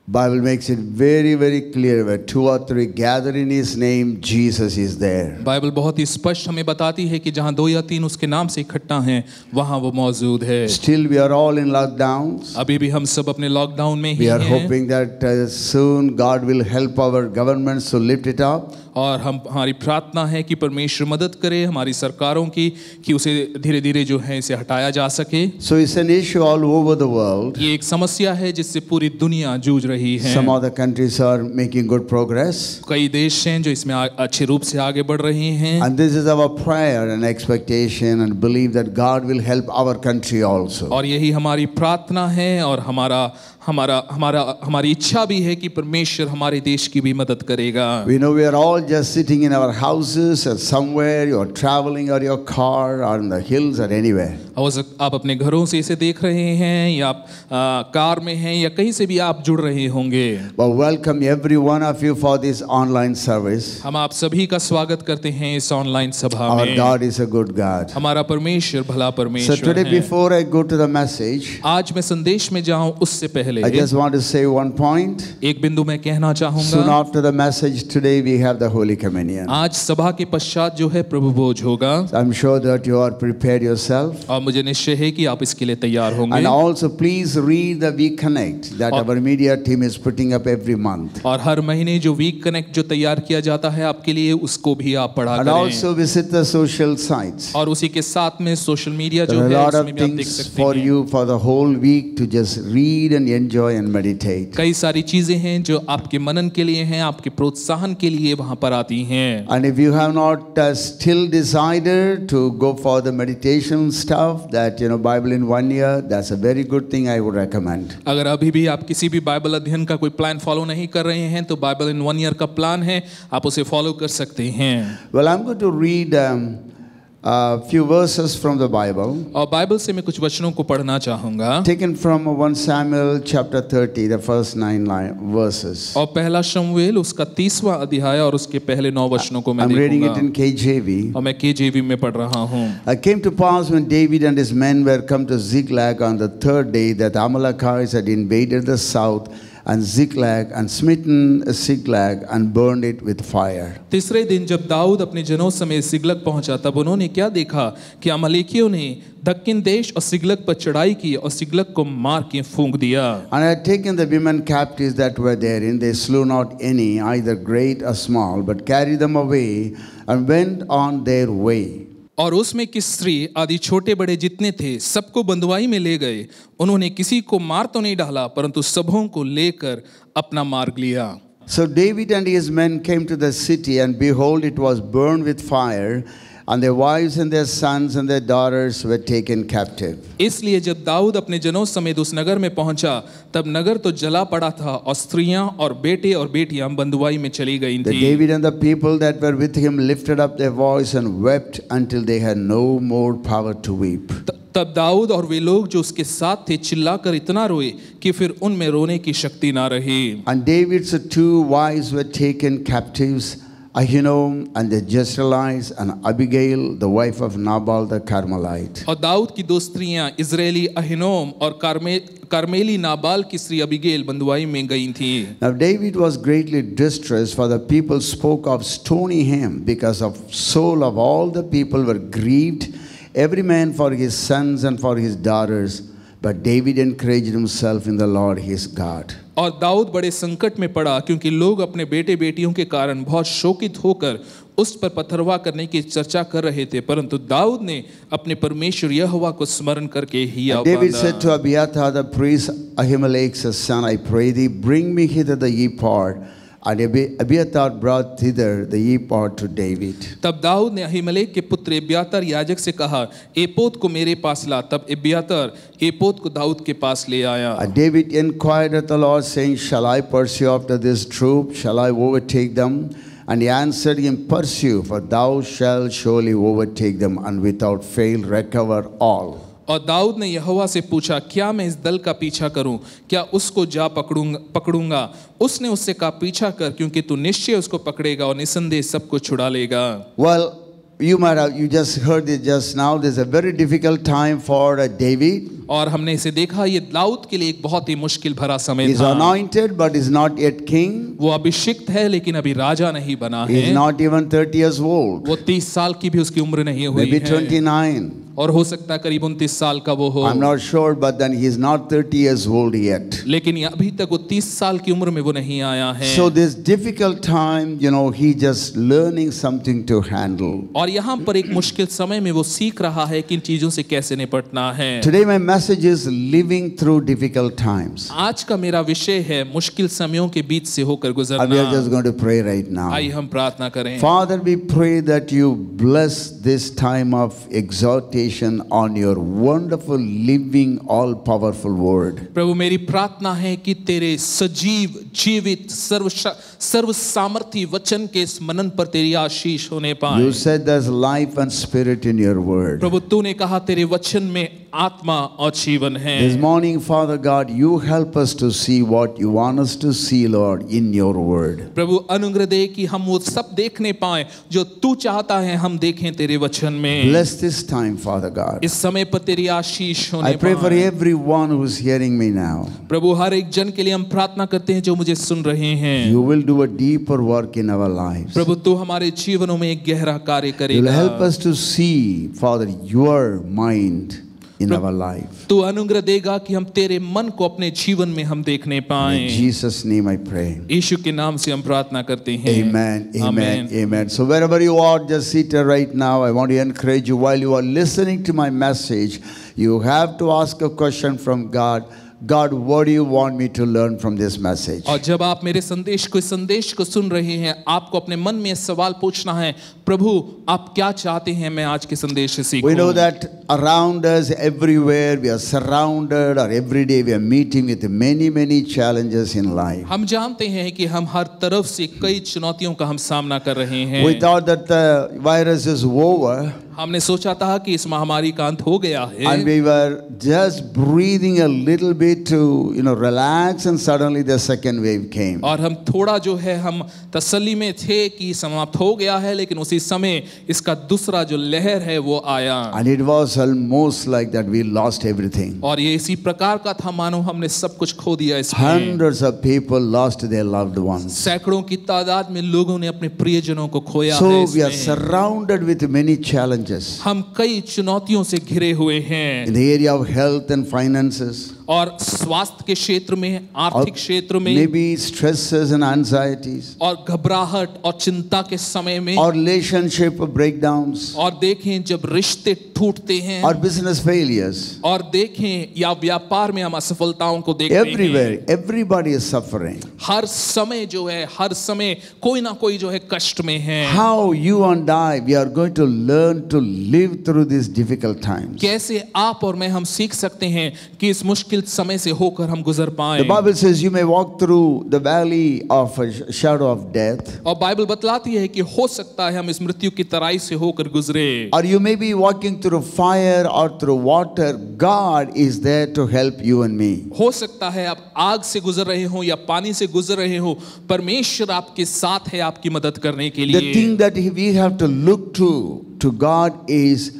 Bible makes it very, very clear where two or three gather in His name, Jesus is there. Bible बहुत ही स्पष्ट हमें बताती है कि जहाँ दो या तीन उसके नाम से इकट्ठा हैं, वहाँ वो मौजूद है। Still, we are all in lockdowns. अभी भी हम सब अपने लॉकडाउन में ही We are हैं। hoping that soon God will help our governments to lift it up. और हमारी प्रार्थना है कि परमेश्वर मदद करे हमारी सरकारों की कि उसे धीरे धीरे जो है इसे हटाया जा सके। So it's an issue all over the world. ये एक समस्या है जिससे पूरी दुनिया जूझ रही है। Some other countries are making good progress. कई देश हैं जो इसमें अच्छे रूप से आगे बढ़ रहे हैं। And this is our prayer and expectation and belief that God will help our country also. और यही हमारी प्रार्थना है और हमारी इच्छा भी है कि परमेश्वर हमारे देश की भी मदद करेगा। We know we are all just sitting in our houses or somewhere, you are traveling or your car or in the hills or anywhere. आप अपने घरों से इसे देख रहे हैं या आप कार में हैं या कहीं से भी आप जुड़ रहे होंगे। Well, welcome every one of you for this online service. हम आप सभी का स्वागत करते हैं इस ऑनलाइन सभा Our में। God is a good God. हमारा परमेश्वर भला So परमेश्वर today, है। before I go to the message, आज मैं संदेश में जाऊं उससे पहले I just want to say one point. एक बिंदु मैं कहना Soon चाहूंगा। after the message today, we have the Holy Communion. आज सभा के पश्चात जो है प्रभु भोज होगा I'm sure that you are prepared yourself. और मुझे निश्चय है कि आप इसके लिए तैयार होंगे। And also, please read the We Connect that our media team is putting up every month. और हर महीने जो वीक कनेक्ट जो तैयार किया जाता है आपके लिए उसको भी आप पढ़ा And करें। also visit the social sites. और उसी के साथ में सोशल मीडिया जो There are a है lot उसमें of भी आप देख things सकते for हैं। you for the whole week to just read and enjoy and meditate. कई सारी चीजें हैं जो आपके मनन के लिए हैं, आपके प्रोत्साहन के लिए वहां पर आती हैं। And if you have not still decided to go for the meditation stuff, that Bible in 1 year, that's a very good thing I would recommend. अगर अभी भी आप किसी भी बाइबल अध्ययन का कोई प्लान फॉलो नहीं कर रहे हैं तो बाइबल इन 1 ईयर का प्लान है, आप उसे फॉलो कर सकते हैं। Well, I'm going to read A few verses from the Bible, और बाइबल से मैं कुछ वचनों को पढ़ना चाहूंगा, taken from 1 Samuel chapter 30, the first 9 verses. और पहला शमूएल उसका 30वां अध्याय और उसके पहले 9 वचनों को मैं I'm reading it देखूंगा, in KJV. और मैं KJV में पढ़ रहा हूँ। It came to pass when David and his men were come to Ziklag on the third day that Amalekites had invaded the south and Ziklag and smitten Ziklag and burned it with fire. तीसरे दिन जब दाऊद अपने जनों समेत सिगलग पहुंचा, तब उन्होंने क्या देखा कि अमलेकियों ने दक्किन देश और सिगलग पर चढ़ाई की और सिगलग को मार के फूंक दिया। And had taken the women captives that were therein, they slew not any, either great or small, but carried them away and went on their way. और उसमें की स्त्री आदि छोटे बड़े जितने थे सबको बंधुआई में ले गए, उन्होंने किसी को मार तो नहीं डाला परंतु सबों को लेकर अपना मार्ग लिया। So David and his men came to the city, and behold, it was burned with fire, and their wives and their sons and their daughters were taken captive. इसलिए जब दाऊद अपने जनों समेत उस नगर में पहुंचा, तब नगर तो जला पड़ा था और स्त्रियां और बेटे और बेटियां बंधुआई में चली गई The थी। David and the people that were with him lifted up their voice and wept until they had no more power to weep. तब दाऊद और वे लोग जो उसके साथ थे चिल्लाकर इतना रोए कि फिर उनमें रोने की शक्ति ना रही। And David's 2 wives were taken captives, Ahinoam and the Jezreelites, and Abigail, the wife of Nabal the Carmelite. और दाऊद की 2 स्त्रियां इजरायली अहिनोम और कार्मेली नाबाल की स्त्री अबीगेल बंधुआई में गई थी। Now David was greatly distressed, for the people spoke of stoning him, because of soul of all the people were grieved, every man for his sons and for his daughters. But David encouraged himself in the Lord his God. और दाऊद बड़े संकट में पड़ा, क्योंकि लोग अपने बेटे बेटियों के कारण बहुत शोकित होकर उस पर पथरवाह करने की चर्चा कर रहे थे, परंतु दाऊद ने अपने परमेश्वर यहोवा को स्मरण करके हिया David बांधा। said to Abiathar the priest, Ahimelech's son, I pray thee, bring me hither the ephod. And Abiathar brought thither the ephod to David. तब दाऊद ने अहीमेलेक के पुत्र एब्यातार याजक से कहा, एपोद को मेरे पास ला। तब एब्यातार एपोद को दाऊद के पास ले आया। And David inquired of the Lord, saying, Shall I pursue after this troop? Shall I overtake them? And he answered him, Pursue, for thou shalt surely overtake them, and without fail recover all. और दाऊद ने यहोवा से पूछा, क्या मैं इस दल का पीछा करूं? क्या उसको जा पकड़ूंगा? उसने उससे कहा, पीछा कर, क्योंकि तू निश्चय उसको पकड़ेगा और निसंदेह सबको छुड़ा लेगा। Well, you just heard it just now. There's a very difficult time for David. और हमने इसे देखा, ये दाऊद के लिए एक बहुत ही मुश्किल भरा समय He's था। anointed, but is not yet king. वो अभिषिक्त है लेकिन अभी राजा नहीं बना He's है। not even 30 years old. वो 30 साल की भी उसकी उम्र नहीं हुई Maybe है, 29. और हो सकता है करीब 29 साल का वो हो। I'm not sure, but then he's not 30 years old yet. लेकिन अभी तक वो 30 साल की उम्र में वो नहीं आया है। So this difficult time, he just learning something to handle. और यहाँ पर एक मुश्किल समय में वो सीख रहा है कि इन चीजों से कैसे निपटना है। Today my message is living through difficult times. आज का मेरा विषय है मुश्किल समयों के बीच से होकर And we are गुजरना। just going to pray right now. आइए हम प्रार्थना करें। Father, we pray that you bless this time of exhortation on your wonderful, living, all-powerful word. प्रभु मेरी प्रार्थना है कि तेरे सजीव जीवित सर्व सामर्थी वचन के स्मरण पर तेरी आशीष होने पाए। You said there's life and spirit in your word. प्रभु तूने कहा तेरे वचन में आत्मा और जीवन है। This morning, Father God, you help us to see what you want us to see, Lord, in your word. प्रभु अनुग्रह दे कि हम वो सब देखने पाए जो तू चाहता है हम देखें तेरे वचन में। Bless this time, Father God. इस समय पर तेरी आशीष I होने pray for पाए। everyone who's hearing me now. प्रभु हर एक जन के लिए हम प्रार्थना करते हैं जो मुझे सुन रहे हैं। You will do a deeper work in our lives. प्रभु तू हमारे जीवनों में एक गहरा कार्य You'll करेगा। help us to see, Father, your mind in our life. तू अनुग्रह देगा कि हम तेरे मन को अपने जीवन में हम देखने In पाएं। Jesus' name I pray. यीशु के नाम से हम प्रार्थना करते हैं। Amen, amen, amen. So wherever you are, just sit there right now. I want to encourage you while you are listening to my message, you have to ask a question from God. God, what do you want me to learn from this message? और जब आप मेरे संदेश को सुन रहे हैं, आपको अपने मन में सवाल पूछना है, प्रभु आप क्या चाहते हैं मैं आज के संदेश से सीखूं? We know that around us, everywhere, we are surrounded, or every day we are meeting with many, many challenges in life. हम जानते हैं कि हम हर तरफ से कई चुनौतियों का हम सामना कर रहे हैं। We thought that the virus is over. हमने सोचा था कि इस महामारी का अंत हो गया है And we were just breathing a little bit to, relax, and suddenly the second wave came. और हम थोड़ा जो है हम तसल्ली में थे कि समाप्त हो गया है, लेकिन उसी समय इसका दूसरा जो लहर है वो आया And it was almost like that we lost everything. और ये इसी प्रकार का था मानो हमने सब कुछ खो दिया इसमें। Hundreds of people lost their loved ones. सैकड़ों की तादाद में लोगों ने अपने प्रियजनों को खोया है So we are इसमें। surrounded with many challenges हम कई चुनौतियों से घिरे हुए हैं in the area of health and finances, और स्वास्थ्य के क्षेत्र में, आर्थिक क्षेत्र में, maybe stresses and anxieties, और घबराहट और चिंता के समय में, or relationship breakdowns, और देखें जब रिश्ते टूटते हैं, or business failures. और देखें या व्यापार में हम असफलताओं को देखते हैं। Everywhere, everybody is suffering. हर समय जो है, हर समय कोई ना कोई जो है कष्ट में है। How you and I, we are going to learn to live through these difficult times. कैसे आप और मैं हम सीख सकते हैं कि इस मुश्किल समय से होकर हम गुजर The पाएं। Bible says you may walk through the valley of a shadow of death, और बाइबल बतलाती है कि हो सकता है हम इस मृत्यु की तराई से होकर गुजरे, or you may be walking through fire or through water. God is there to help you and me. हो सकता है आप आग से गुजर रहे हो या पानी से गुजर रहे हो, परमेश्वर आपके साथ है आपकी मदद करने के The लिए। thing that we have to look to God is,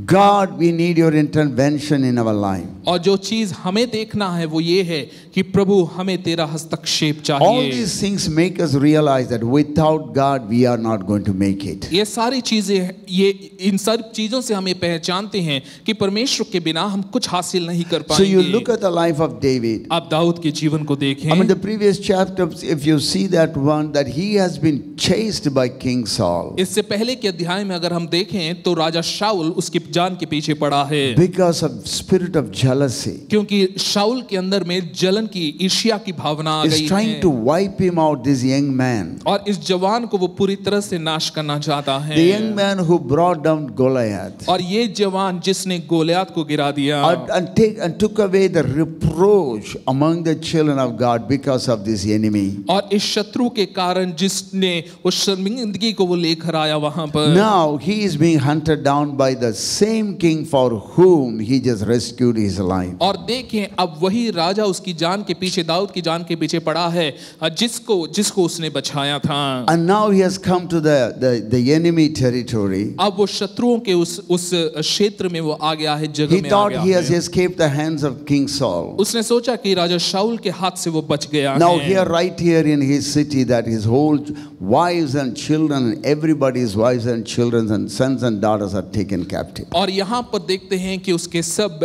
God, we need your intervention in our life. और जो चीज हमें देखना है वो ये है कि प्रभु हमें तेरा हस्तक्षेप All चाहिए। these things make us realize that without God we are not going to make it. ये सारी चीजें, ये इन सब चीजों से हमें पहचानते हैं कि परमेश्वर के बिना हम कुछ हासिल नहीं कर So you पाएंगे। look at the life of David. आप दाऊद के जीवन को I mean, देखें। the previous chapters, if you see that one, that he has been chased by King Saul इससे पहले के अध्याय में अगर हम देखें तो राजा शाऊल उसकी जान के पीछे पड़ा है, because of spirit of jealousy. क्योंकि शाऊल के अंदर में जलन की, ईर्ष्या की भावना आ He's गई trying है to wipe him out, this young man. और इस जवान को वो पूरी तरह से नाश करना चाहता है। The young man who brought down Goliath. और ये जवान जिसने गोलियत को गिरा दिया And took away the reproach among the children of God because of this enemy. और इस शत्रु के कारण जिसने उस शर्मिंदगी को वो लेकर आया वहां पर। Now he is being hunted down by the same king for whom he just rescued his life. और देखें अब वही राजा उसकी जान के पीछे, दाऊद की जान के पीछे पड़ा है जिसको उसने बचाया था। And now he has come to the enemy territory. अब वो शत्रुओं के उस क्षेत्र में वो आ गया है, जगह He में आ thought गया he has है। escaped the hands of King Saul. उसने सोचा कि राजा शाऊल के हाथ से वो बच गया Now है। here, right here in his city, that his whole wives and children, everybody's wives and children and sons and daughters are taken captive. और यहाँ पर देखते हैं कि उसके सब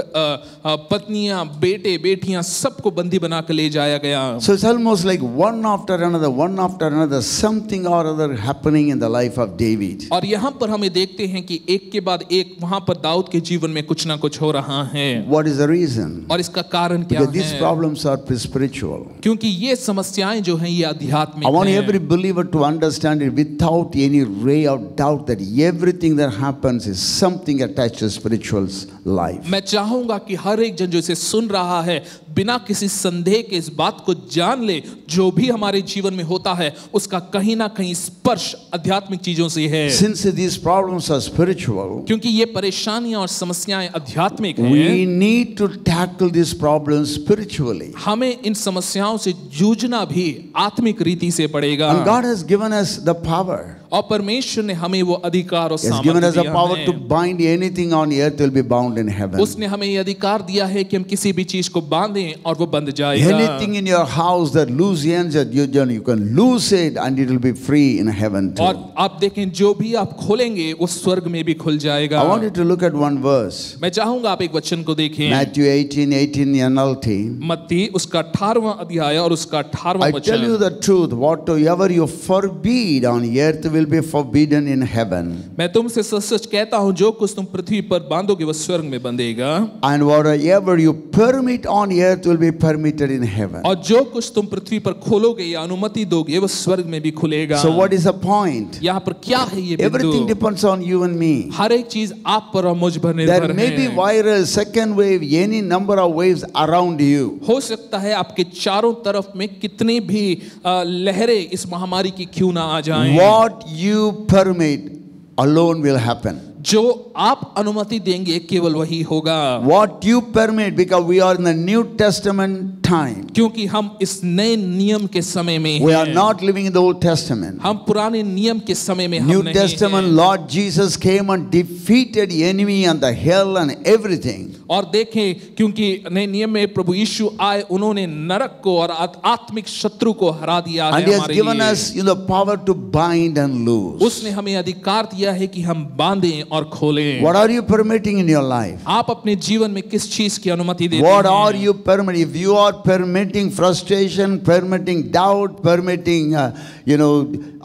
पत्नियां, बेटे, बेटियां सबको बंदी बना कर ले जाया गया। So it's almost like one after another, something or other happening in the life of David. और यहाँ पर हमें देखते हैं कि एक के बाद एक वहाँ पर दाऊद के जीवन में कुछ ना कुछ हो रहा है। What is the reason? और इसका कारण क्या Because these है? problems are spiritual. क्योंकि ये समस्याएं जो हैं ये I आध्यात्मिक want हैं। every believer to understand it without any ray of doubt that everything that happens is something attached to spiritual life. मैं चाहूंगा कि हर एक जन जो इसे सुन रहा है बिना किसी संदेह के इस बात को जान ले, जो भी हमारे जीवन में होता है उसका कहीं ना कहीं स्पर्श आध्यात्मिक चीजों से है। Since these problems are spiritual, क्योंकि ये परेशानियां और समस्याएं आध्यात्मिक हैं, we need to tackle these problems spiritually. हमें इन समस्याओं से जूझना भी आत्मिक रीति से पड़ेगा। And God has given us the power. और परमेश्वर ने हमें वो अधिकार और He has given सामर्थ्य us the दिया power to है। bind anything on earth will be bound in heaven. उसने हमें ये अधिकार दिया है कि हम किसी भी चीज को बांधें और वो बंध जाएगा। Anything in your house that loose ends, you can loose it and it will be free in heaven too. और आप देखें जो भी आप खोलेंगे वो स्वर्ग में भी खुल जाएगा। I want you to look at one verse. मैं चाहूंगा आप एक वचन को देखें। Matthew 18:18 NLT. मत्ती उसका 18वां अध्याय और उसका 18वां I tell you वचन। the truth, whatever you forbid on earth will be forbidden in heaven. मैं तुमसे सच सच कहता हूं जो कुछ तुम पृथ्वी पर बांधोगे वो स्वर्ग में बंधेगा, And whatever you permit on earth will be permitted in heaven. और जो कुछ तुम पृथ्वी पर खोलोगे या अनुमति दोगे वो स्वर्ग में भी खुलेगा। So what is the point? यहाँ पर क्या है ये Everything बिंदु? depends on you and me. हर एक चीज आप पर और मुझ पर निर्भर There may be है। virus, second wave, any number of waves around you. हो सकता है आपके चारों तरफ में कितनी भी लहरें इस महामारी की क्यों ना आ जाएं। What you permit alone will happen. जो आप अनुमति देंगे केवल वही होगा। What you permit, because we are in the New Testament time. क्योंकि हम इस नए नियम के समय में We are हैं। not living in the Old Testament. हम पुराने नियम के समय में New हम नहीं Testament, हैं। Lord Jesus came and defeated the enemy and the hell and everything. और देखें, क्योंकि नए नियम में प्रभु यीशु आए, उन्होंने नरक को और आत्मिक शत्रु को हरा दिया है And He has हमारे given लिए। us the power to bind and loose. उसने हमें अधिकार दिया है कि हम बांधें और खोलें। What are you permitting in your life? आप अपने जीवन में किस चीज की अनुमति देते What हैं? are you permitting? If you are permitting frustration, permitting doubt, permitting,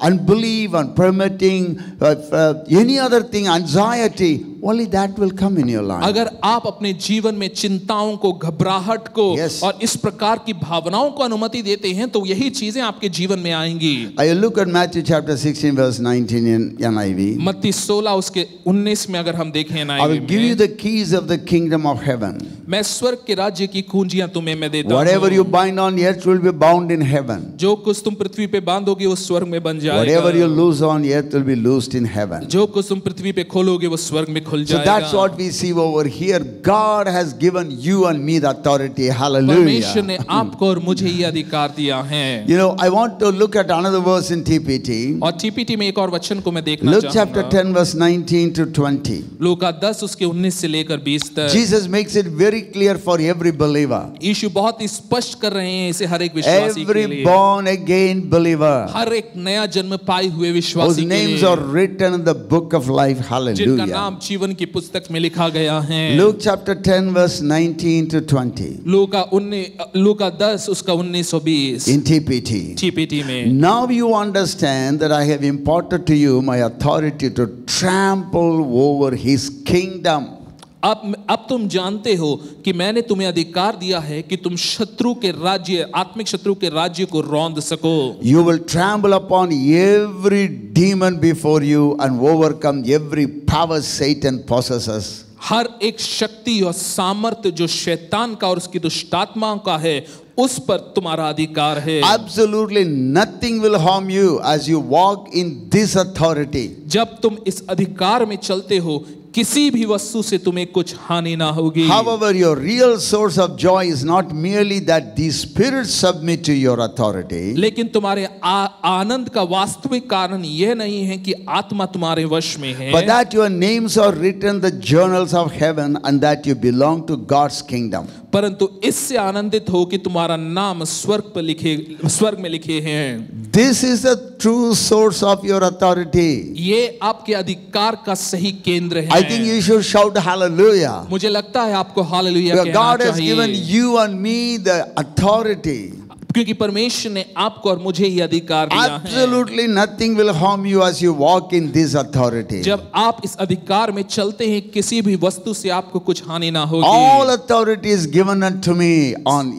unbelief, and permitting any other thing, anxiety, only that will come in your life. अगर आप अपने जीवन में चिंताओं को, घबराहट को Yes. और इस प्रकार की भावनाओं को अनुमति देते हैं, तो यही चीजें आपके जीवन में आएंगी। I look at Matthew chapter 16 verse 19 in NIV. मत्ती 16 उसके 19 में अगर हम देखें I will give you the keys of the kingdom of heaven. मैं स्वर्ग के राज्य की कुंजियां तुम्हें मैं देता Whatever हूं। you bind on earth will be bound in heaven. जो कुछ तुम पृथ्वी पे बांधोगे वो स्वर्ग में बन जाएगा। Whatever you loose on earth will be loosed in heaven. जो कुछ तुम पृथ्वी पे खोलोगे वो स्वर्ग में खुल So जाएगा। that's what we see over here. God has given you and me the authority. परमेश्वर ने Hallelujah. आपको और मुझे ये अधिकार दिया है। You know, I want to look at another verse in TPT. और टीपीटी में एक और वचन को मैं देखना Luke chapter चाहूंगा। 10 verse 19 to 20. लूका 10 उसके 19 से लेकर 20 तक। Jesus makes it very clear for every believer. यीशु बहुत ही स्पष्ट कर रहे हैं इसे हर एक विश्वासी के Every लिए। born again believer हर एक नया जन्म पाए हुए whose विश्वासी के names लिए, are written in the book of life. जिनका Hallelujah. नाम जीवन की पुस्तक में लिखा गया है। Luke chapter 10 verse 19 to 20 लूका 10 उसका 19 और 20 in TPT. टीपीटी में। Now you understand that I have imparted to you my authority to trample over his kingdom. अब तुम जानते हो कि मैंने तुम्हें अधिकार दिया है कि तुम शत्रु के राज्य, आत्मिक शत्रु के राज्य को रौंद सको। You will trample upon every demon before you and overcome every power Satan possesses. हर एक शक्ति और सामर्थ्य जो शैतान का और उसकी दुष्टात्माओं का है, उस पर तुम्हारा अधिकार है। Absolutely nothing will harm you as you walk in this authority. जब तुम इस अधिकार में चलते हो, किसी भी वस्तु से तुम्हें कुछ हानि ना होगी। However, your real source of joy is not merely that the spirits submit to your authority. लेकिन तुम्हारे आनंद का वास्तविक कारण यह नहीं है कि आत्मा तुम्हारे वश में है, But that your names are written in the journals of heaven and that you belong to God's kingdom. परंतु इससे आनंदित हो कि तुम्हारा नाम स्वर्ग में लिखे हैं। This is the true source of your authority. ये आपके अधिकार का सही केंद्र है। I think you should shout hallelujah. मुझे लगता है आपको हालेलुया Because कहना God has given चाहिए, you and me the authority. क्योंकि परमेश्वर ने आपको और मुझे ये अधिकार दिया है। Absolutely nothing will harm you as you walk in this authority. जब आप इस अधिकार में चलते हैं, किसी भी वस्तु से आपको कुछ हानि ना होगी। All authority is given unto me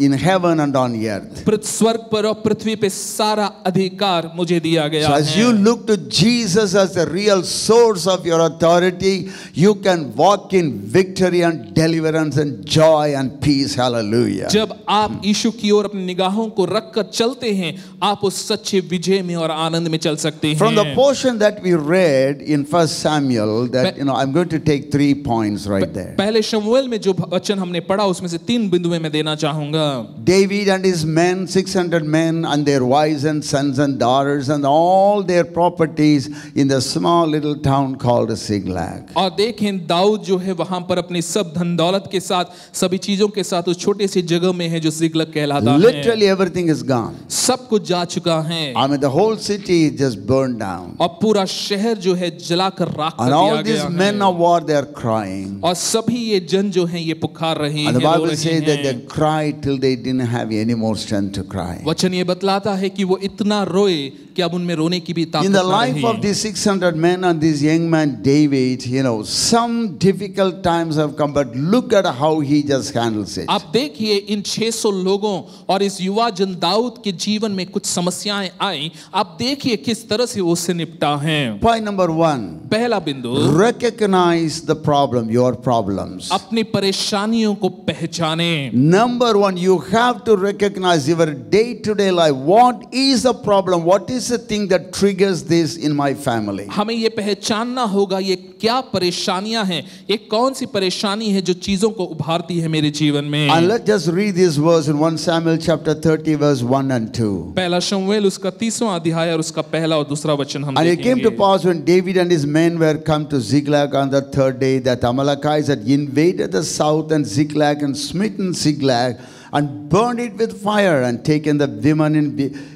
in heaven and on earth. स्वर्ग पर और पृथ्वी पे सारा अधिकार मुझे दिया गया So as है। you look to Jesus as the real source of your authority, you can walk in victory and deliverance and joy and peace. Hallelujah. जब आप यीशु की ओर अपनी निगाहों को रखकर चलते हैं, आप उस सच्चे विजय में और आनंद में चल सकते हैं। From the portion that we read in 1 Samuel, that I'm going to take 3 points right there. पहले शमूएल में जो वचन हमने पढ़ा, उसमें से 3 बिंदुएं मैं देना चाहूंगा। David and his men, 600 men and their wives and sons and daughters and all their properties in the small little town called Ziklag. और देखें, दाऊद जो है वहां पर अपनी सब धन दौलत के साथ, सभी चीजों के साथ उस छोटे सी जगह में है जो जिगलग कहलाता है। Literally everything is gone. सब कुछ जा चुका है। I mean, the whole city is just burned down. और पूरा शहर जो है जलाकर राख कर And दिया all these गया men है। of war, they are crying. और सभी ये जन जो हैं ये पुकार रहे हैं, And the रो Bible रहे says that they हैं। cried till they didn't have any more strength to cry. वचन ये बतलाता है कि वो इतना रोए कि अब उनमें रोने की भी ताकत In the ना life रही। of these 600 men and this young man David, some difficult times have come, but look at how he just handles it. आप देखिए इन 600 लोगों और इस युवा जन दाऊद के जीवन में कुछ समस्याएं आई, आप देखिए किस तरह से वो उससे निपटा है। Point number 1. पहला बिंदु, recognize the problem, your problems. अपनी परेशानियों को पहचाने। Number one, you have to recognize your day-to-day life. What is the problem? What is the thing that triggers this in my family? हमें ये पहचानना होगा ये क्या परेशानियां हैं, ये कौन सी परेशानी है जो चीजों को उभारती है मेरे जीवन में। And let's just read this verse in 1 Samuel chapter 30 verse 1 and 2. पहला शमूएल उसका 30वां अध्याय और उसका पहला और दूसरा वचन हम And it came to देखेंगे। pass when David and his men were come to Ziklag on the third day that Amalekites had invaded the south and Ziklag and smitten Ziklag and burned it with fire and taken the women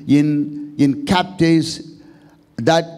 in captives that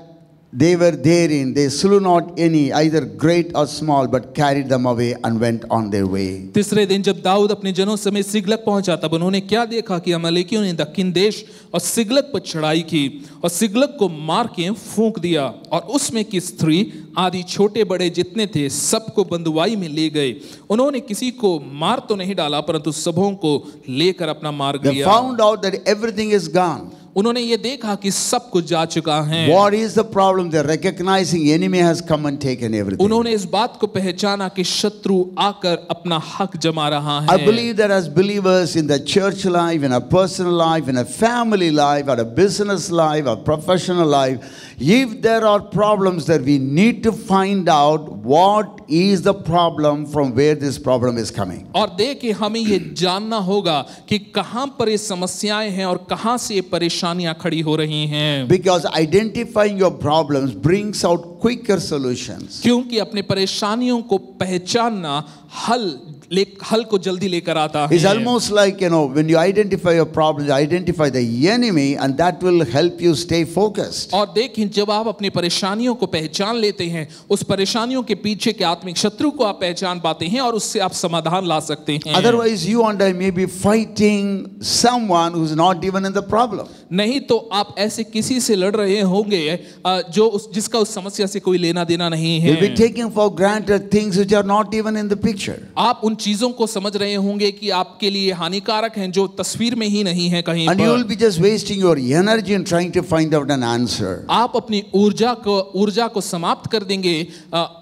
they were therein. They slew not any, either great or small, but carried them away and went on their way. तीसरे दिन जब दाऊद अपने जनों समेत सिगलग पहुंचा तब उन्होंने क्या देखा कि अमालेकियों ने दक्षिण देश और सिगलग पर चढ़ाई की और सिगलग को मार के फूंक दिया और उसमें की स्त्री आदि छोटे बड़े जितने थे सबको बंदुआई में ले गए। उन्होंने किसी को मार तो नहीं डाला परंतु सबों को लेकर अपना मार्ग They लिया। found out that everything is gone. उन्होंने ये देखा कि सब कुछ जा चुका है। What is the problem? They're recognizing enemy has come and taken everything. उन्होंने इस बात को पहचाना कि शत्रु आकर अपना हक जमा रहा है। I believe that as believers in the church life, in a personal life, in a family life, or a business life, or professional life, if there are problems that we need to find out what is the problem from where this problem is coming. और देखिए हमें ये जानना होगा कि कहां पर ये समस्याएं हैं और कहां से ये परेशानियां खड़ी हो रही हैं। Because identifying your problems brings out quicker solutions. क्योंकि अपने परेशानियों को पहचानना हल को जल्दी लेकर आता It's है। almost like, when you identify your problem, you identify the enemy, and that will help you stay focused. और देखिए जब आप अपनी परेशानियों को पहचान लेते हैं उस परेशानियों के पीछे के आत्मिक शत्रु को आप पहचान पाते हैं और उससे आप समाधान ला सकते हैं। Otherwise, you and I may be fighting someone who's not even in the problem. नहीं तो आप ऐसे किसी से लड़ रहे होंगे जिसका उस समस्या से कोई लेना देना नहीं है। You'll be taking for granted things which are not even in the picture. आप उन चीजों को समझ रहे होंगे कि आपके लिए हानिकारक हैं जो तस्वीर में ही नहीं है कहीं And you will पर। be just wasting your energy in trying to find out an answer. आप अपनी ऊर्जा को समाप्त कर देंगे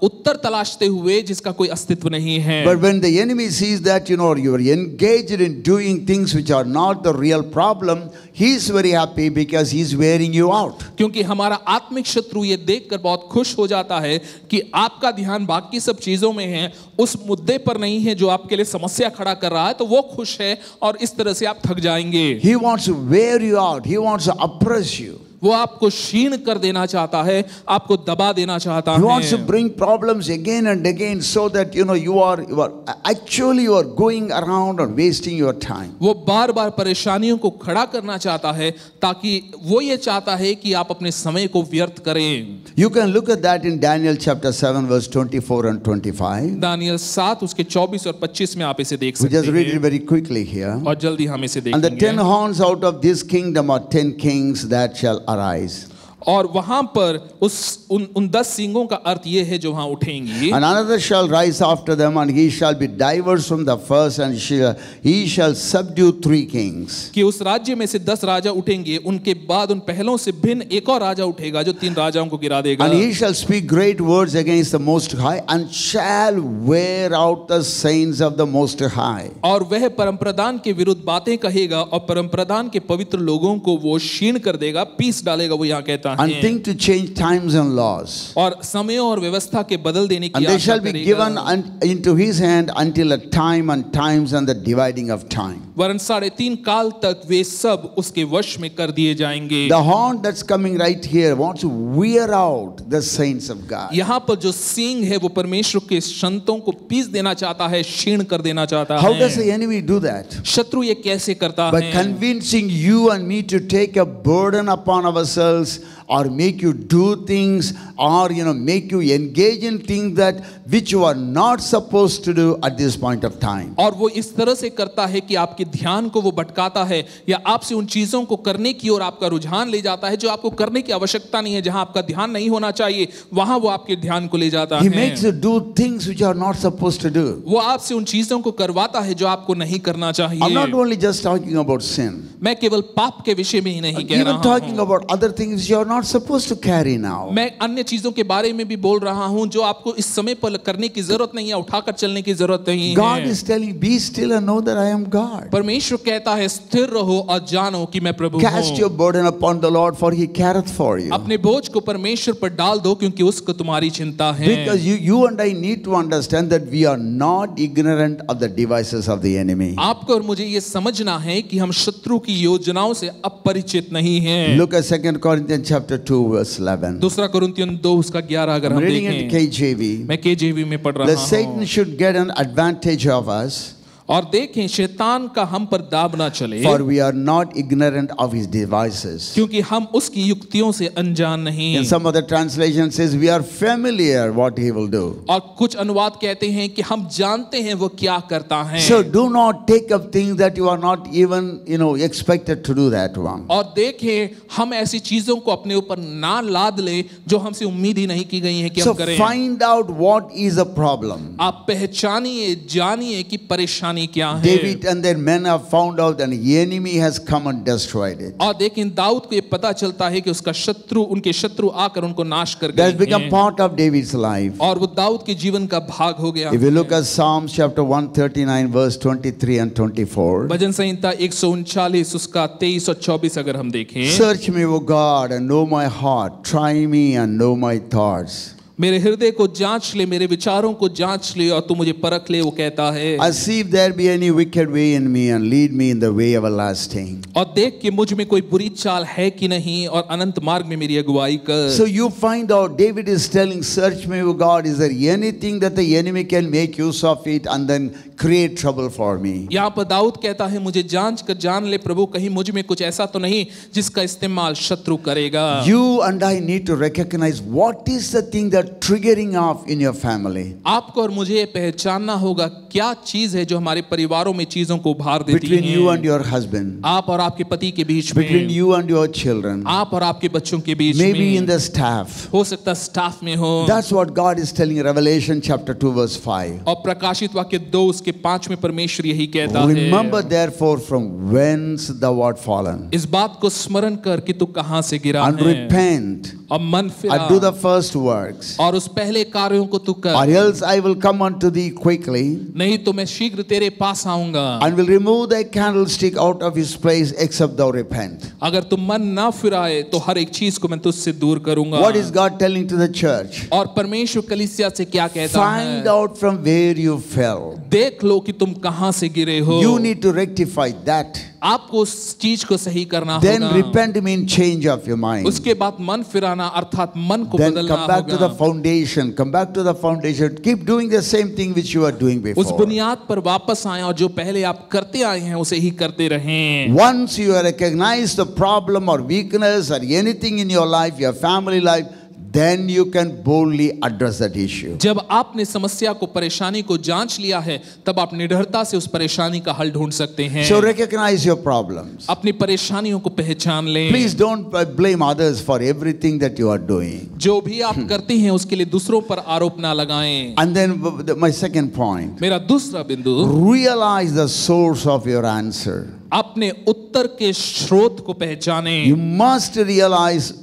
उत्तर तलाशते हुए जिसका कोई अस्तित्व नहीं है। But when the enemy sees that, you are engaged in doing things which are not the real problem, he's very happy because he's wearing you out. क्योंकि हमारा आत्मिक शत्रु ये देखकर बहुत खुश हो जाता है कि आपका ध्यान बाकी सब चीजों में है, उस मुद्दे पर नहीं है जो आपके लिए समस्या खड़ा कर रहा है, तो वो खुश है और इस तरह से आप थक जाएंगे। He wants to wear you out. He wants to oppress you. वो आपको क्षीण कर देना चाहता है, आपको दबा देना चाहता He wants to है। bring problems again and again so that you are going around and wasting your time. वो बार बार परेशानियों को खड़ा करना चाहता है ताकि वो ये चाहता है कि आप अपने समय को व्यर्थ करें। You can look at that in Daniel chapter 7 verse 24 and 25. Daniel 7 उसके 24 और 25 में आप इसे देख We just सकते read it हैं very quickly here. और जल्दी हम इसे And the 10 देखेंगे। horns out of this kingdom are 10 kings that shall arise. और वहां पर उन 10 सींगों का अर्थ ये है जो वहां उठेंगी। And another shall rise after them, and he shall be diverse from the first, and he shall subdue 3 kings. कि उस राज्य में से 10 राजा उठेंगे, उनके बाद उन पहलों से भिन्न एक और राजा उठेगा जो 3 राजाओं को गिरा देगा। And he shall speak great words against the Most High, and shall wear out the saints of the Most High. और वह परमप्रधान के विरुद्ध बातें कहेगा और परमप्रधान के पवित्र लोगों को वो क्षीण कर देगा, पीस डालेगा, वो यहाँ कहता And है। think to change times and laws. और समयों और व्यवस्था के बदल देने की And they Asha shall be given करेगा। into his hand until a time and times and the dividing of time. वरन 3.5 काल तक वे सब उसके वश में कर दिए जाएंगे। The horn that's coming right here wants to wear out the saints of God. यहाँ पर जो सींग है वो परमेश्वर के संतों को पीस देना चाहता है, क्षीण कर देना चाहता How है। does the enemy do that? शत्रु ये कैसे करता By है? convincing you and me to take a burden upon ourselves, or make you do things, or make you engage in things that which you are not supposed to do at this point of time. और वो इस तरह से करता है कि आपके ध्यान को वो भटकाता है या आपसे उन चीजों को करने की ओर आपका रुझान ले जाता है जो आपको करने की आवश्यकता नहीं है, जहां आपका ध्यान नहीं होना चाहिए वहां वो आपके ध्यान को ले जाता He है। makes you do things which are not supposed to do. वो आपसे उन चीजों को करवाता है जो आपको नहीं करना I'm not चाहिए। only just talking about sin. मैं केवल पाप के विषय में ही नहीं कह Even रहा talking हूं, about other things which you are not supposed to carry now. मैं अन्य चीजों के बारे में भी बोल रहा हूं जो आपको इस समय पर करने की जरूरत नहीं है, उठाकर चलने की जरूरत नहीं God है। is telling, be still and know that I am God. परमेश्वर कहता है स्थिर रहो और जानो कि मैं प्रभु Cast हूं। your burden upon the Lord, for He careth for you. अपने बोझ को परमेश्वर पर डाल दो क्योंकि उसको तुम्हारी चिंता है। Because you and I need to understand that we are not ignorant of the devices of the enemy. आपको और मुझे ये समझना है कि हम शत्रु की योजनाओं से अपरिचित नहीं हैं। Look at 2 Corinthians chapter 2 verse 11. दूसरा कुरिन्थियन 2 उसका 11 अगर I'm हम reading in देखें, KJV. मैं KJV में पढ़ रहा That Satan हूं। should get an advantage of us, और देखें शैतान का हम पर दाब ना चले, for we are not ignorant of his devices. क्योंकि हम उसकी युक्तियों से अनजान नहीं। In some other translation says we are familiar what he will do. और कुछ अनुवाद कहते हैं कि हम जानते हैं वो क्या करता है। So do not take up things that you are not even expected to do that one. और देखें हम ऐसी चीजों को अपने ऊपर ना लाद ले जो हमसे उम्मीद ही नहीं की गई है कि So हम करें। find out what is the problem. आप पहचानिए, जानिए कि परेशानी क्या है। David and their men have found out and the enemy has come and destroyed it. और देखें दाऊद को ये पता चलता है कि उसका शत्रु, उनके शत्रु आकर उनको नाश कर That has गए become हैं। part of David's life. और वो दाऊद के जीवन का भाग हो गया। If you look at Psalms chapter 139 verse 23 and 24. भजन संहिता 139 उसका 23 और 24 अगर हम देखें, Search me, O God, and know my heart. Try me and know my thoughts. मेरे हृदय को जांच ले, मेरे विचारों को जांच ले और तू मुझे परख ले, वो कहता है। I see if there be any wicked way in me and lead me in the way everlasting. और देख कि मुझ में कोई बुरी चाल है कि नहीं और अनंत मार्ग में मेरी अगुवाई कर। So you find out, David is telling, search me, O God, is there anything that the enemy can make use of it and then create trouble for me? यहाँ पर दाऊद कहता है मुझे जांच कर जान ले प्रभु, कहीं मुझ में कुछ ऐसा तो नहीं जिसका इस्तेमाल शत्रु करेगा। You and I need to recognize what is the thing that triggering off in your family. आपको और मुझे पहचानना होगा क्या चीज है जो हमारे परिवारों में चीजों को उभार देती Between है। you and your husband. आप और आपके पति के बीच में, Between you and your children. आप और आपके बच्चों के बीच Maybe in में, the staff. हो सकता स्टाफ में हो। That's what God is telling in Revelation chapter 2 verse 5. और प्रकाशित वाक्य 2 उसके 5 में परमेश्वर यही कहता Remember है, therefore from whence thou art fallen, इस बात को स्मरण कर कि तू कहां से गिरा and है repent और मन फिरा and do the first works, और उस पहले कार्यों को तू or कर, else I will come unto thee quickly नहीं तो मैं शीघ्र तेरे पास आऊंगा। and will remove thy candlestick out of his place except thou repent. अगर तू मन ना फिराए तो हर एक चीज को मैं तुझसे दूर करूंगा। What is God telling to the church? और परमेश्वर कलीसिया से क्या कहता Find है? out from where you fell. देख लो कि तुम कहां से गिरे हो। You need to rectify that. आपको उस चीज को सही करना Then होगा। repent means change of your mind. उसके बाद मन फिराना अर्थात मन को Then बदलना come back to the होगा। foundation. Come back to the foundation. Keep doing the same thing which you were doing उस before. बुनियाद पर वापस आए और जो पहले आप करते आए हैं उसे ही करते रहें। Once you recognize the problem or weakness or anything in your life, your family life, then you can boldly address that issue. जब आपने समस्या को, परेशानी को जांच लिया है तब आप निडरता से उस परेशानी का हल ढूंढ सकते हैं। So recognize your problems. अपनी परेशानियों को पहचान लें। Please don't blame others for everything that you are doing. जो भी आप करते हैं उसके लिए दूसरों पर आरोप ना लगाएं। And then my second point, मेरा दूसरा बिंदु, realize the source of your answer. अपने उत्तर के स्रोत को पहचानें। You must realize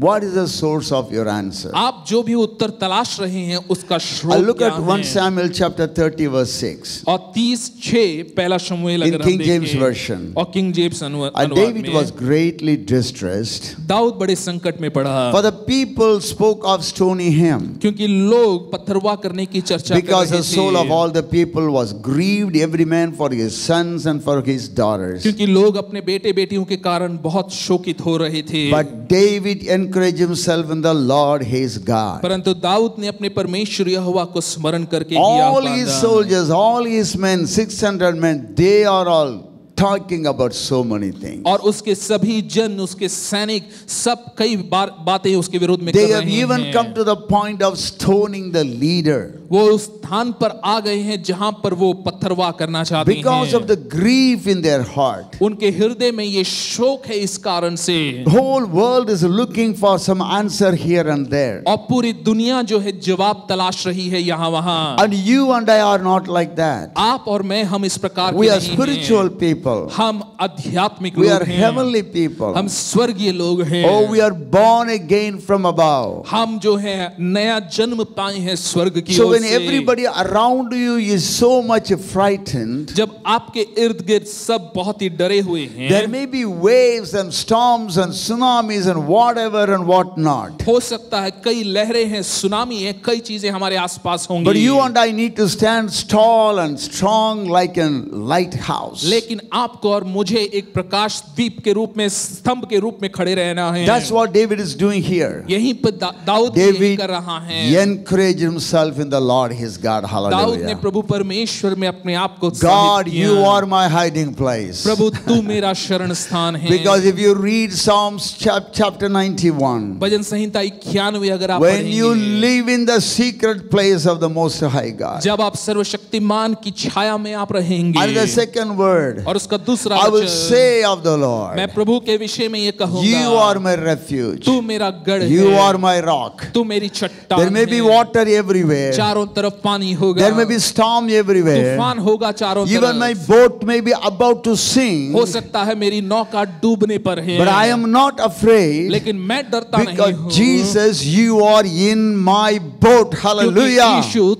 what is the source of your answer. आप जो भी उत्तर तलाश रहे हैं उसका I स्रोत look क्या at 1 है? Samuel chapter 30 verse 6. और 30:6 पहला शमूएल In अगर हम King James देखें Version. और किंग जेम्स अनुवाद And David में was greatly distressed, दाऊद बड़े संकट में पड़ा for the people spoke of stoning him, क्योंकि लोग पत्थरवा करने की चर्चा कर because रहे the soul of थे, all the people was grieved, every man for his sons and for his daughters. क्योंकि लोग अपने बेटे बेटियों के कारण बहुत शोकित हो रहे थे। But David encouraged himself in the Lord his God. परंतु दाऊद ने अपने परमेश्वर यहोवा को स्मरण करके किया All his soldiers, all his men, 600 men, they are all talking about so many things. और उसके सभी जन, उसके सैनिक सब कई बार बातें उसके विरोध में They कर have रहे even हैं। come to the point of stoning the leader वो उस स्थान पर आ गए हैं जहां पर वो पत्थरवा करना चाहते because हैं। of the grief in their heart. उनके हृदय में ये शोक है इस कारण से। Whole world is looking for some answer here and there. और पूरी दुनिया जो है जवाब तलाश रही है यहाँ वहाँ। And you and I are not like that. आप और मैं हम इस प्रकार We के are नहीं spiritual हैं। people. people. हम आध्यात्मिक We लोग are हैं, heavenly people. हम स्वर्गीय लोग हैं। Oh, we are born again from above. हम जो है नया जन्म पाए हैं स्वर्ग की So ओर when से। everybody around you is so much frightened, जब आपके इर्द गिर्द सब बहुत ही डरे हुए हैं, there may be waves and storms and tsunamis and whatever and what not. हो सकता है कई लहरें हैं, सुनामी है, कई चीजें हमारे आसपास होंगी। But you and I need to stand tall and strong like a lighthouse. लेकिन आपको और मुझे एक प्रकाश दीप के रूप में, स्तंभ के रूप में खड़े रहना है। That's what David is doing here. यहीं पर दाऊद यही David कर रहा है। encouraged himself in the Lord his God. Dawood ने Hallelujah. प्रभु परमेश्वर में अपने आप को God, उत्साहित you किया। are my hiding place. प्रभु तू मेरा शरण स्थान है। Because if you read Psalms chapter 91, भजन संहिता 91 अगर आप when you पढ़ेंगे, live in the secret place of the Most High God, जब आप सर्वशक्तिमान की छाया में आप रहेंगे, and the second word, और उसका दूसरा I will वचन, say of the Lord, मैं प्रभु के विषय में ये कहूंगा, you are my refuge, तू मेरा गढ़ you है, are my rock. तू मेरी चट्टान There may be है, water everywhere, चारों तरफ पानी होगा, there may be storm everywhere, तूफान होगा चारों even my तरफ, boat may be about to sink, हो सकता है मेरी नौका डूबने पर है, but I am not afraid लेकिन मैं डरता नहीं because हूँ, Jesus, you are in my boat. क्योंकि Hallelujah. यीशु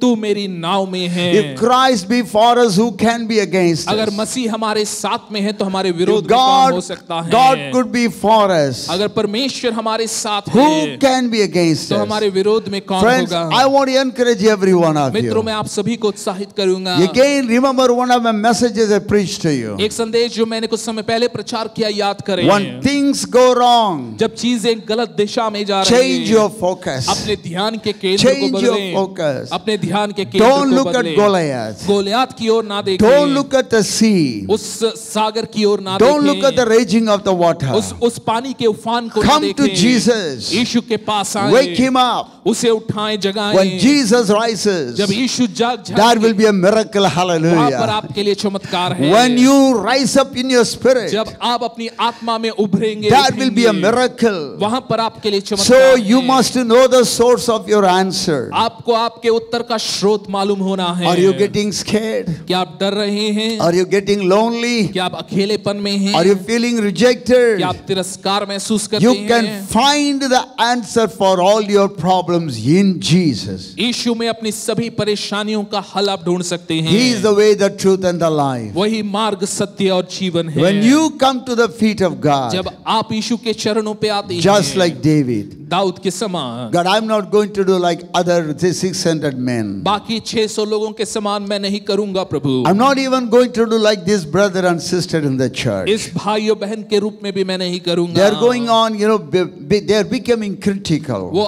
तू मेरी नाव में है। If Christ be for us, who can be against अगर us? मसीह हमारे साथ में है तो हमारे विरोध If में कौन हो God, सकता है? God could be for us, अगर परमेश्वर हमारे साथ who है can be against तो us? हमारे विरोध में कौन Friends, होगा? I want to encourage every one of मित्रों, you. मैं आप सभी को उत्साहित करूंगा। Again, remember one of my messages I preached to you. एक संदेश जो मैंने कुछ समय पहले प्रचार किया, याद करें। When things go wrong, जब चीजें गलत दिशा में जा रही change हैं, your focus. अपने ध्यान के केंद्र को Change your बदलें, focus. अपने ध्यान के केंद्र Don't को look at बदलें। Goliath. गोलियात की ओर ना देखें, Don't look at the sea. उस सागर की ओर ना Don't look at देखें, the raging of the water. उस पानी के उफान को ना Come to देखें। Jesus. यीशु के पास आए, Wake him up. उसे उठाएं, जगाएं। When Jesus rises, जब यीशु जाग that will जाएंगे, be a miracle. वहां पर Hallelujah. आपके लिए चमत्कार है। When you rise up in your spirit, जब आप अपनी आत्मा में उभरेंगे, that will be a उठेंगे, miracle. वहां पर आपके लिए चमत्कार So you है। must know the source of your answer. आपको आपके उत्तर का स्रोत मालूम होना है। Are you getting scared? क्या आप डर रहे हैं? Are you getting lonely? क्या आप अकेलेपन में हैं? Are you feeling rejected? क्या आप तिरस्कार महसूस करते You हैं? can find the answer for all your problems in Jesus. यीशु में अपनी सभी परेशानियों का हल आप ढूंढ सकते हैं। He is the way, the truth, and the life. वही मार्ग, सत्य और जीवन है। When you come to the feet of God, जब आप यीशु के चरणों पे आते हैं, just like David, दाऊद के समान, God, I'm not going to do like other 600 men. बाकी 600 लोगों के समान मैं नहीं करूंगा प्रभु। I'm not even going to do like this brother and sister in the church. इस भाई और बहन के रूप में भी मैं नहीं करूंगा। They are going on, they are becoming critical. वो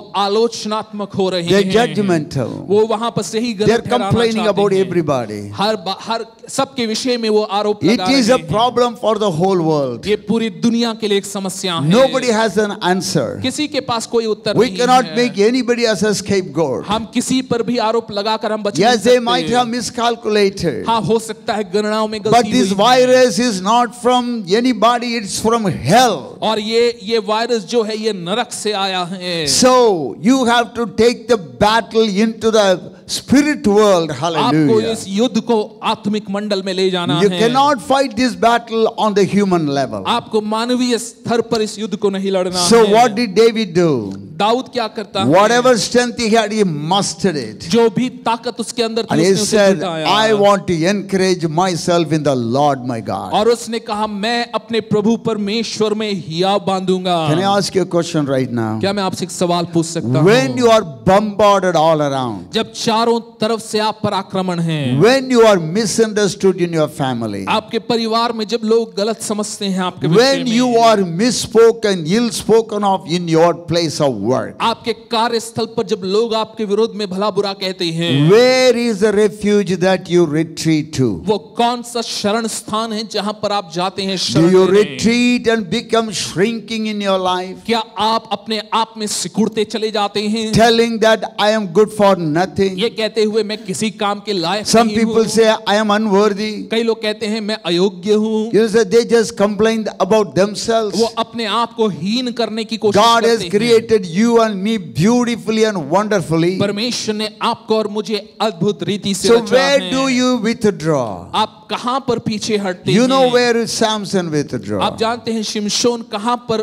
आलोचनात्मक हो रहे They are हैं, judgmental. वो वहां पर सही They are गलत ठहराना complaining चाहते about हैं। everybody. हर सबके विषय में वो आरोप It लगा is रहे a हैं। problem for the whole world. ये पूरी दुनिया के लिए एक समस्या है। Nobody has an answer. किसी के पास कोई उत्तर We नहीं cannot है। make anybody as a scapegoat. हम किसी पर भी आरोप लगाकर हम बच Yes, they नहीं might सकते। have miscalculated. हाँ, हो सकता है गणनाओं में But गलती this हुई है। virus is not from anybody, it's from hell. और ये वायरस जो है ये नरक से आया है। So you have to take the battle into the spirit world. आपको Hallelujah. इस युद्ध को आत्मिक मंडल में ले जाना You है। cannot fight this battle on the human level. आपको मानवीय स्तर पर इस युद्ध को नहीं लड़ना So है। what did David do? Dawood क्या करता है? Whatever strength he had, he mustered it. जो भी ताकत उसके अंदर थी And he उसने उसे said, जुटाया। I want to encourage myself in the Lord my God. और उसने कहा मैं अपने प्रभु परमेश्वर में हिया बांधूंगा। Can I ask you a question right now? क्या मैं आपसे एक सवाल पूछ सकता When हूँ? you are bombarded all around, जब चारों तरफ से आप पर आक्रमण है, when you are misunderstood in your family, आपके परिवार में जब लोग गलत समझते हैं आपके when विषय you में, are misspoken, ill spoken of in your place of work, आपके कार्यस्थल पर जब लोग आपके विरोध में भला बुरा कहते हैं, where is the refuge that you retreat to? वो कौन सा शरण स्थान है जहां पर आप जाते हैं Do शरण you लेने? retreat and become shrinking in your life, क्या आप अपने आप में सिकुड़ते चले जाते हैं, telling that I am good for nothing? ये कहते हुए मैं किसी काम के लायक Some नहीं people हूँ। say, I am unworthy. कई लोग कहते हैं मैं अयोग्य हूँ। You know, they just complain about themselves. वो अपने आप को हीन करने की कोशिश God has करते हैं। created you and me beautifully and wonderfully. परमेश्वर ने आपको और मुझे अद्भुत रीति से So रचा where है। do you withdraw? आप कहाँ पर पीछे हटते You हैं? know where Samson आप withdraw. जानते हैं शिमशोन कहाँ पर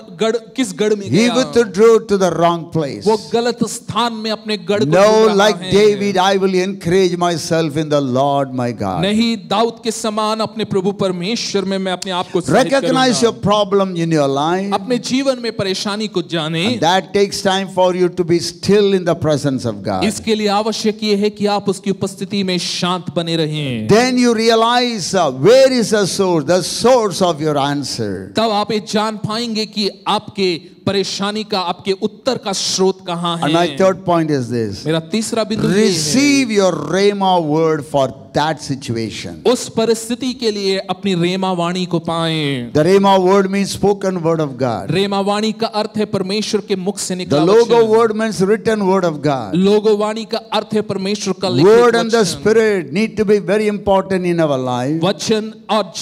किस गढ़ में He गया? withdrew to the wrong place. वो गलत स्थान में अपने गढ़ को No, ढूंढ रहा like है। David, I will encourage myself in the Lord my God. नहीं, दाऊद के समान अपने प्रभु परमेश्वर में मैं अपने आप को उत्साहित Recognize your करूंगा। problem in your life. अपने जीवन में परेशानी को जाने। That takes time for you to be still in the presence of God. इसके लिए आवश्यक ये है कि आप उसकी उपस्थिति में शांत बने रहें। Then you realize where is the source of your answer. तब आप ये जान पाएंगे कि आपके परेशानी का, आपके उत्तर का स्रोत कहाँ And my है। third point is this. मेरा तीसरा बिंदु ये है, Receive your Rhema word for that situation. उस परिस्थिति के लिए अपनी रेमा वाणी को पाएं। The Rhema word means spoken word of God. रेमा वाणी का अर्थ है परमेश्वर के मुख से The निकला logo वचन। word means written word of God. लोगो वाणी का अर्थ है परमेश्वर का Word लिखित and the वचन। Spirit need to be very important in our life. वचन और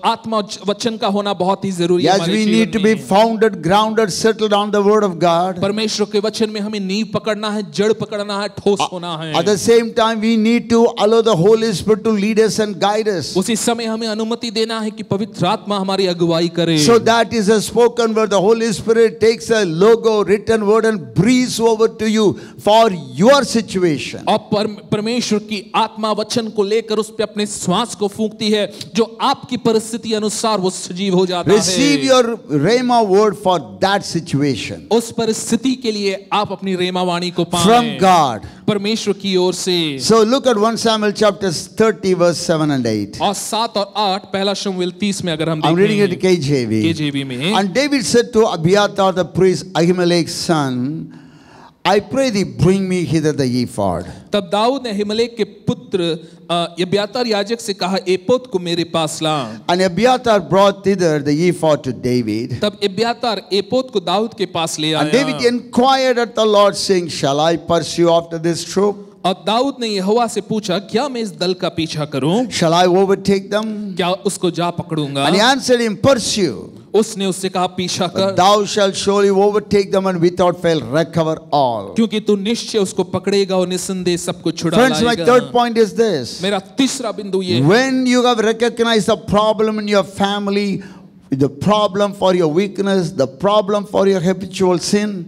आत्मा और वचन का होना बहुत ही जरूरी है Yes, हमारे we जीवन need to be में। founded, grounded, settled on the word of God. परमेश्वर के वचन में हमें नींव पकड़ना है, जड़ पकड़ना है, ठोस होना है। At the same time, we need to allow the Holy Spirit to lead us and guide us. उसी समय हमें अनुमति देना है कि पवित्र आत्मा हमारी अगुवाई करे। So that is a spoken word. The Holy Spirit takes a logo, written word and breathes over to you for your situation. और परमेश्वर की आत्मा वचन को लेकर उस पे अपने श्वास को फूंकती है, जो आपकी परिस्थिति अनुसार वो सजीव हो जाता Receive है। your Rhema word for that situation. उस परिस्थिति के लिए आप अपनी रेमा वाणी को पाएं From God. परमेश्वर की ओर से। So look at 1 Samuel chapter 30 verse 7 and 8. और 7 और 8 पहला शमूएल 30 में अगर हम I'm reading it देखें KJV. KJV में, And David said to Abiathar the priest, Ahimelech's son, I pray thee bring me hither the ephod. तब दाऊद ने अहीमेलेक के पुत्र अब्यातार याजक से कहा, एपोद को मेरे पास ला। And Abiathar brought thither the ephod to David. तब अब्यातार एपोद को दाऊद के पास ले And David आया। inquired at the Lord, saying, Shall I pursue after this troop? और दाऊद ने यहोवा से पूछा, क्या मैं इस दल का पीछा करूं? Shall I overtake them? क्या उसको जा पकड़ूंगा? And he answered him, Pursue. उसने उससे कहा, पीछा कर, Thou shalt surely overtake them and without fail recover all. क्योंकि तू निश्चय उसको पकड़ेगा और निसंदेह सबको छुड़ा Friends, my लाएगा। third point is this. मेरा तीसरा बिंदु ये है, When you have recognized the problem in your family, the problem for your weakness, the problem for your habitual sin,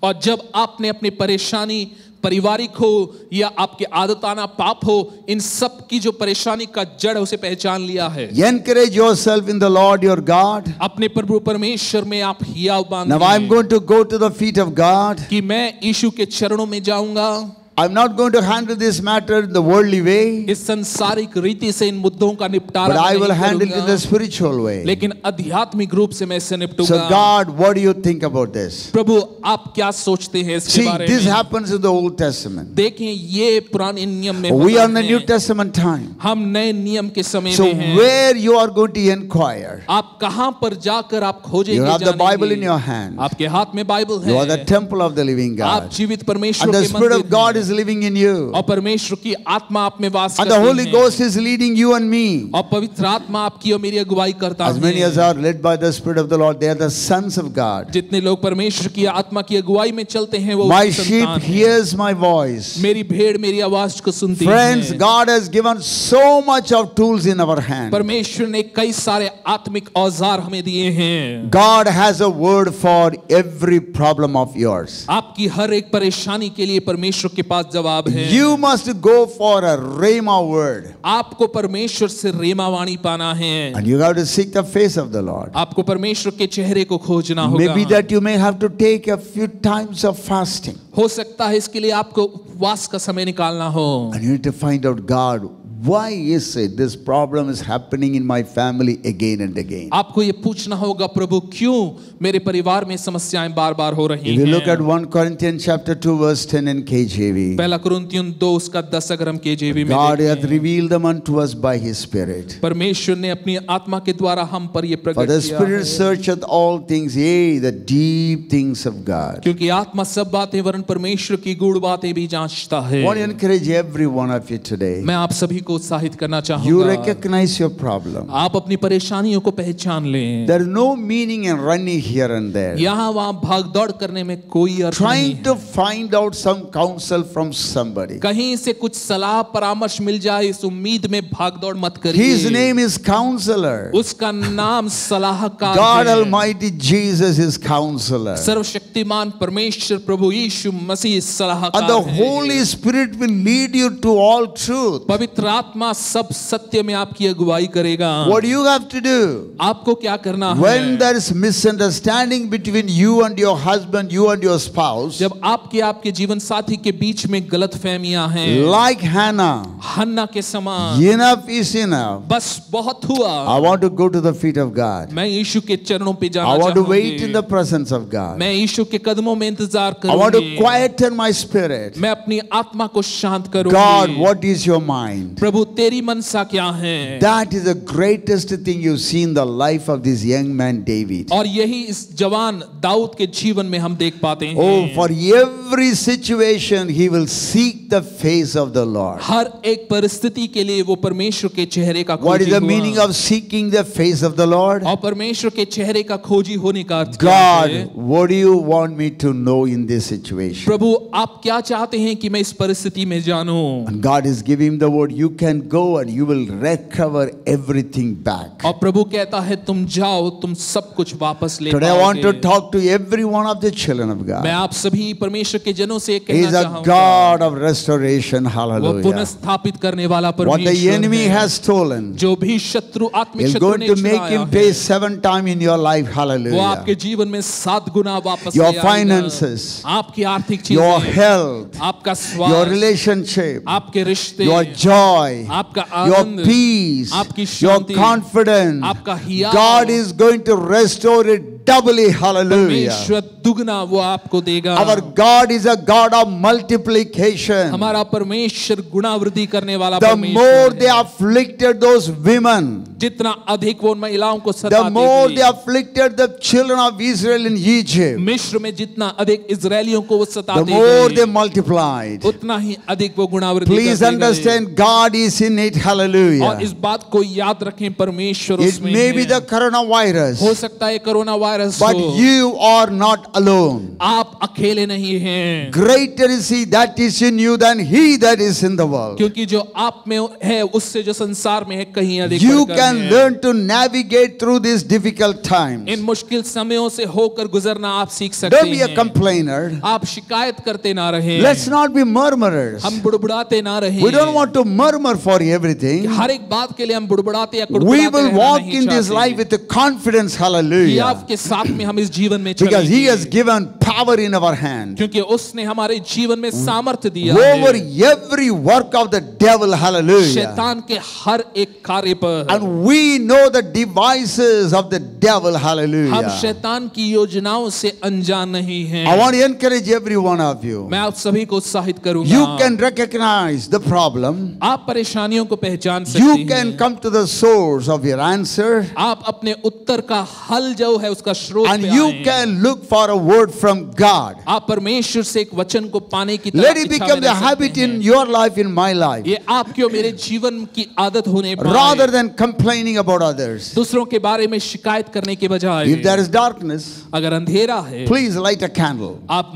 और जब आपने अपनी परेशानी पारिवारिक हो या आपके आदताना पाप हो, इन सब की जो परेशानी का जड़ है उसे पहचान लिया है, encourage yourself in the Lord your God. अपने प्रभु परमेश्वर में आप हियाव Now I am बांधिए going to go to the feet of God. कि मैं यीशु के चरणों में जाऊंगा। I'm not going to handle this matter the worldly way, इस संसारिक रीति से इन मुद्दों का निपटारा but I मैं will नहीं handle it in करूंगा, the spiritual way. लेकिन आध्यात्मिक रूप से मैं इससे So निपटूंगा। God, what do you think about this? प्रभु आप क्या सोचते हैं इसके See, बारे this में? happens in the Old Testament. देखें, ये पुराने नियम में We होता are in the New है। Testament time. हम नए नियम के समय So में हैं। where you are going to inquire? आप कहां पर जाकर आप खोजेंगे, You have the Bible in जानेंगे। your hand. आपके हाथ में बाइबल You are the है, temple of the living आप God. जीवित परमेश्वर And the के Spirit of मंदिर God हैं, is living in you. और परमेश्वर की आत्मा आप में वास And the करती Holy है, Ghost is leading you and me. और पवित्र आत्मा आपकी और मेरी अगुवाई करता As many as है। are led by the Spirit of the Lord, they are the sons of God. जितने लोग परमेश्वर की आत्मा की अगुवाई में चलते हैं वो My उसकी sheep संतान हैं। hears my voice. मेरी भेड़ मेरी आवाज को सुनती Friends, है। God has given so much of tools in our hand. परमेश्वर ने कई सारे आत्मिक औजार हमें दिए हैं। God has a word for every problem of yours. आपकी हर एक परेशानी के लिए परमेश्वर के पास जवाब है। You must go for a Rhema word. आपको परमेश्वर से रेमा वाणी पाना है। And you have to seek the face of the Lord. आपको परमेश्वर के चेहरे को खोजना होगा। Maybe that you may have to take a few times of fasting. हो सकता है इसके लिए आपको उपवास का समय निकालना हो। And you need to find out, God, why is it this problem is happening in my family again and again? आपको ये पूछना होगा, प्रभु क्यों मेरे परिवार में समस्याएं बार-बार हो रही If you हैं? look at 1 Corinthians chapter 2 verse 10 in KJV, पहला कुरिन्थियों 2 उसका 10 अगर हम KJV में God hath देखें, revealed them unto us by His Spirit. परमेश्वर ने अपनी आत्मा के द्वारा हम पर ये For प्रकट the किया Spirit है, searcheth all things, yea, the deep things of God. क्योंकि आत्मा सब बातें वरन परमेश्वर की गूढ़ बातें भी जांचता है। I want to encourage every one of you today. मैं आप सभी को उत्साहित करना You चाहूंगा, recognize your problem. आप अपनी परेशानियों को पहचान लें। There is no meaning in running here and there, यहाँ वहाँ भाग दौड़ करने में कोई अर्थ नहीं trying है। to find out some counsel from somebody. कहीं से कुछ सलाह परामर्श मिल जाए इस उम्मीद में भाग दौड़ मत His करिए। name is Counselor. उसका नाम सलाहकार God है। Almighty Jesus is Counselor. सर्वशक्तिमान परमेश्वर प्रभु यीशु मसीह And सलाहकार the है। Holy Spirit will lead you to all truth. पवित्र आत्मा सब सत्य में आपकी अगुवाई करेगा। What do you have to do? आपको क्या करना When है? there is misunderstanding between you and your husband, you and your spouse, जब आपके जीवन साथी के बीच में गलत फहमियां हैं, like Hannah, हन्ना के समान, enough is enough. बस बहुत हुआ। I want to go to the feet of God. मैं यीशु के चरणों पे जाना I want to wait in चाहूंगी। the presence of God. मैं यीशु के कदमों में इंतजार I want to करूंगी। quieten my spirit. मैं अपनी आत्मा को शांत God, करूंगी। what is your mind? प्रभु तेरी मनसा क्या है? That is the greatest thing you see in the life of this young man David. और यही इस जवान दाऊद के जीवन में हम देख पाते हैं। Oh, for every situation he will seek the face of the Lord. हर एक परिस्थिति के लिए वो परमेश्वर के चेहरे का What is खोजी the हुआ। meaning of seeking the face of the Lord? और परमेश्वर के चेहरे का खोजी होने का अर्थ क्या है? God, what do you want me to know in this situation? प्रभु आप क्या चाहते हैं कि मैं इस परिस्थिति में जानूं? And God is giving him the word, you can go and you will recover everything back. और प्रभु कहता है तुम जाओ, तुम सब कुछ वापस ले Today I want to पाओगे। talk to every one of the children of मैं God. आप सभी परमेश्वर के जनों से He कहना is a चाहूंगा, God of restoration. वो Hallelujah. पुनर्स्थापित करने वाला What the परमेश्वर enemy है। has stolen, जो भी शत्रु आत्मिक he's शत्रु going ने to make छुड़ाया him pay है, 7 times in your life. वो Hallelujah. आपके जीवन में 7 गुना वापस Your ले आएगा। finances, आपकी आर्थिक your चीजें, health, आपका your स्वास्थ्य, relationship, आपके रिश्ते, your joy, आपका your आनंद, peace, आपकी your शांति, confidence. आपका हियाव, God is going to restore it doubly. Hallelujah. परमेश्वर दुगना वो आपको देगा। Our God is a God of multiplication. हमारा परमेश्वर गुणावृद्धि करने वाला The more परमेश्वर they है। afflicted those women, जितना अधिक वो उन महिलाओं को the सताते more they थे, afflicted the children of Israel in Egypt, मिस्र में जितना अधिक इजरायलियों को वो the सताते more they गए, multiplied. उतना ही अधिक वो गुणावृद्धि Please करते गए। understand, God is in it. और Hallelujah. इस बात को याद रखें, परमेश्वर It उसमें may be है। the coronavirus, हो सकता है कोरोना वायरस but हो, you are not alone. आप अकेले नहीं हैं, Greater is He that is in you than he that is in the world. क्योंकि जो आप में है उससे जो संसार में है कहीं अधिक You बढ़कर can है। learn to navigate through these difficult times. इन मुश्किल समयों से होकर गुजरना आप सीख सकते Don't be a हैं। complainer. आप शिकायत करते ना रहें, Let's not be murmurers. हम बुड़बुड़ाते ना रहें। We don't want to murmur for everything. हर एक बात के लिए हम बुड़बुड़ाते या We कुड़कुड़ाते will रहना walk नहीं in this चाहते। life with the confidence. कि Hallelujah. आपके साथ में हम इस जीवन में Because He चलेंगे, has given power in our hand क्योंकि उसने हमारे जीवन में सामर्थ्य दिया over है every work of the devil. Hallelujah. शैतान के हर एक कार्य पर। And we know the devices of the devil. हम Hallelujah. शैतान की योजनाओं से अनजान नहीं हैं। I want to encourage every one of you. मैं आप सभी को उत्साहित करूंगा। You can recognize the problem. आप परेशानियों को पहचान सकते You हैं। can come to the source of your answer. आप अपने उत्तर का हल जो है उसका स्रोत And पे you आएं। can look for a word from God. आप परमेश्वर से एक वचन को पाने की Let it इच्छा become में the रह सकते habit हैं। in your life, in my life. ये आपके और मेरे जीवन की आदत होने Rather पाए, than complaining about others. दूसरों के बारे में शिकायत करने के बजाय। If there is darkness, अगर अंधेरा है, please light a candle. आप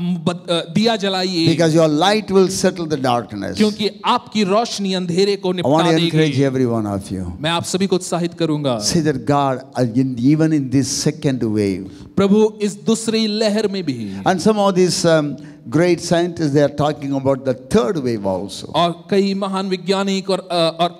दिया जलाइए, Because your light will settle the darkness. क्योंकि आपकी रोशनी अंधेरे को I want निपटा to encourage देगी। every one of you. मैं आप सभी को उत्साहित करूंगा। Say that God, even in this second wave, प्रभु इस दूसरी लहर में भी, and some of these great scientists, they are talking about the third wave also. और कई महान वैज्ञानिक और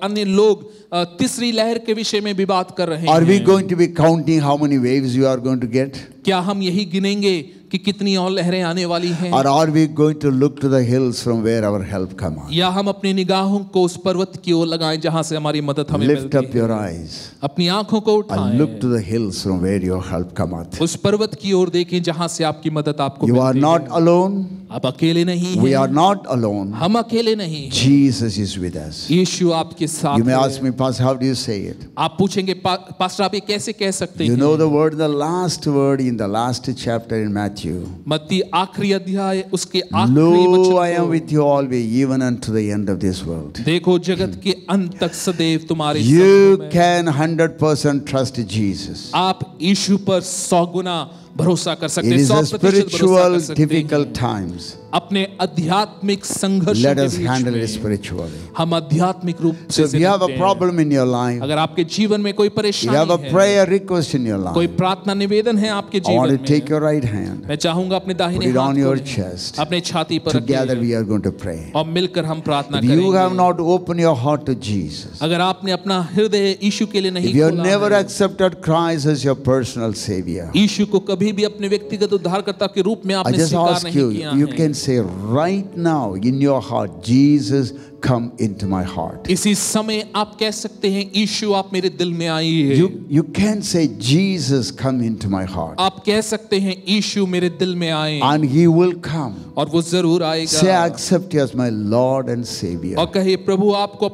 अन्य लोग तीसरी लहर के विषय में भी बात कर रहे Are we हैं। going to be counting how many waves you are going to get? क्या हम यही गिनेंगे कि कितनी और लहरें आने वाली हैं? Or are we going to look to the hills from where our help come on? या हम अपनी निगाहों को उस पर्वत की ओर लगाएं जहां से हमारी मदद हमें Lift मिलती up है। your eyes अपनी आंखों को and उठाएं, look to the hills from where your help cometh. उस पर्वत की ओर देखें जहां से आपकी मदद आपको You are मिलती not है। alone. आप अकेले नहीं We are हैं, not alone. हम अकेले नहीं हैं। Jesus is with us. यीशु आपके साथ You may है। ask me, Pastor, how do you say it? आप पूछेंगे पास्टर आप ये कैसे कह सकते You हैं? know the word, the last word in the last chapter in Matthew. मत्ती आखिरी अध्याय उसके आखिरी Lo, वचन I am को, with you always, even unto the end of this world. देखो जगत के अंत तक सदैव तुम्हारे संग You हूँ मैं। can 100% trust Jesus. आप यीशु पर 100 गुना भरोसा कर सकते It हैं, is a 100% भरोसा कर spiritual, सकते difficult हैं। times. अपने आध्यात्मिक संघर्ष Let के us बीच handle it में spiritually. हम आध्यात्मिक रूप So से if you have a निपटें। problem in your life, अगर आपके जीवन में कोई if you have a परेशानी है, prayer request in your कोई life, प्रार्थना निवेदन है आपके I want जीवन to take में, your right hand. मैं चाहूंगा अपने Put दाहिने it on हाथ your को chest. अपने छाती पर Together रखें we are going to pray. और मिलकर हम प्रार्थना If you have करेंगे। not opened your heart to Jesus, अगर आपने अपना हृदय यीशु के लिए if नहीं you have खोला never है, accepted Christ as your personal Savior, यीशु को कभी भी अपने व्यक्तिगत उद्धारकर्ता के रूप में I आपने just स्वीकार ask नहीं you, किया you है, can say right now in your heart, Jesus, come into my heart. इसी समय आप कह सकते हैं यीशु आप मेरे दिल में आइए। You can say, Jesus, come into my heart. आप कह सकते हैं यीशु मेरे दिल में आए And He will come. और वो जरूर Say, I आएगा accept you as my Lord and Savior. और कहिए प्रभु आपको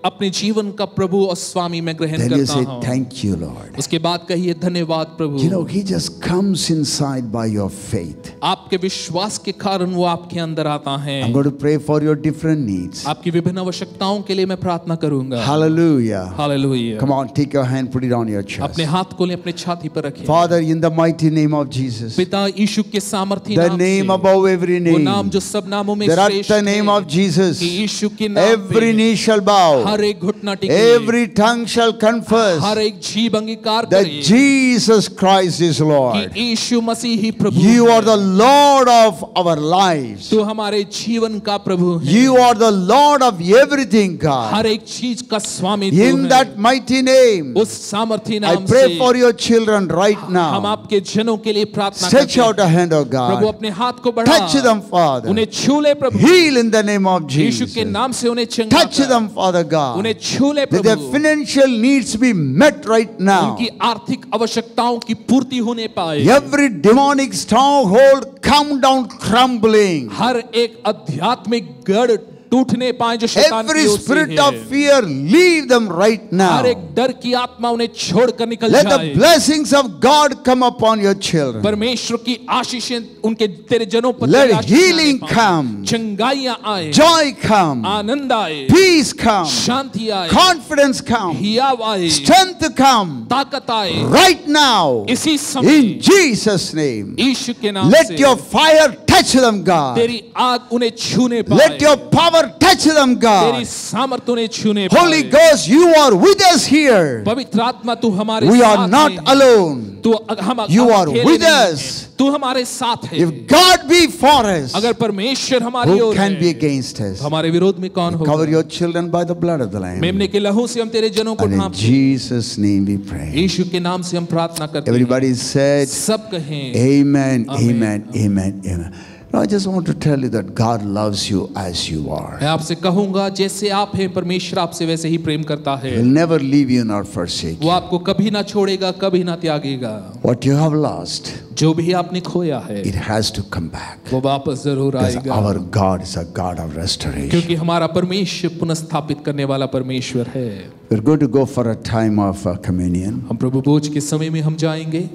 अपने जीवन का प्रभु और स्वामी मैं ग्रहण Then you करता say, हूँ। thank you, Lord. उसके बाद कहिए धन्यवाद प्रभु। You know, He just comes inside by your faith. आपके विश्वास के कारण वो आपके अंदर आता है। I'm going to pray for your different needs. आपकी विभिन्न आवश्यकताओं के लिए मैं प्रार्थना करूंगा। Hallelujah. Hallelujah. Come on, take your hand, put it on your chest. अपने हाथ को ले अपने छाती पर रखिए। Father, in the mighty name of Jesus, पिता यीशु के सामर्थी the नाम name से, above every वो नाम name, जो सब नामों में that at श्रेष्ठ the है, name of Jesus, कि यीशु के नाम every पे knee shall bow, हर एक घुटना टिके, every tongue shall हर confess एक जीभ अंगीकार that करे Jesus Christ is कि Lord. Yeshu Masih he Prabhu You है। are the Lord of our lives. तू हमारे जीवन का प्रभु है। You are the Lord of everything, God. हर एक चीज का स्वामी तू In है। that mighty name, उस सामर्थी I नाम pray से for your children right हम now. आपके जनों के लिए प्रार्थना Stretch करते out a हैं। hand, oh प्रभु God. अपने हाथ को बढ़ा, Touch them, Father. उन्हें छू ले प्रभु, Heal in the name of Yeshu Jesus. के नाम से उन्हें चंगा Touch कर, them, Father God. उन्हें छू ले That their Prabhu, financial needs be met right now. उनकी आर्थिक आवश्यकताओं की पूर्ति होने पाए। Every demonic stronghold come down crumbling. हर एक आध्यात्मिक गढ़ टूटने पाए जो शैतान Every की ओर से spirit है। of fear, leave them right now. हर एक डर की आत्मा उन्हें छोड़कर निकल Let जाए। the blessings of God come upon your children. परमेश्वर की आशीषें उनके तेरे जनों पर Let तेरी आशीषें healing आने पाएं। come. चंगाइयां आए, Joy come. आनंद आए, Peace come. शांति आए, Confidence come. हियाव आए, Strength come. ताकत आए। Right now. इसी समय In Jesus' name. यीशु के नाम Let से your fire touch them, God. तेरी आग उन्हें छूने पाए, Let your power touch them, तेरी God. सामर्थ उन्हें छूने Holy पाए। Ghost, you are with us here. पवित्र आत्मा तू हमारे We साथ are not है। alone. तू हम You are अकेले with नहीं हैं। us. तू हमारे साथ है। If God be for us, अगर परमेश्वर हमारी who ओर can है, be against us? हमारे विरोध में कौन Cover होगा? your children by the blood of the Lamb. मेमने के लहू से हम तेरे जनों को And in ढांप, Jesus' name we pray. यीशु के नाम से हम प्रार्थना करते हैं। Everybody said, सब कहें Amen, Amen. amen, amen, amen. Now, I just want to tell you that God loves you as you are. मैं आपसे कहूंगा जैसे आप हैं परमेश्वर आपसे वैसे ही प्रेम करता है। He will never leave you nor forsake वो you. आपको कभी ना छोड़ेगा, कभी ना त्यागेगा। What you have lost, जो भी आपने खोया है it has to come back. वो वापस जरूर Because आएगा, our God is a God of restoration. क्योंकि हमारा परमेश्वर पुनर्स्थापित करने वाला परमेश्वर है। We're going to go for a time of communion. हम प्रभु भोज के समय में हम जाएंगे।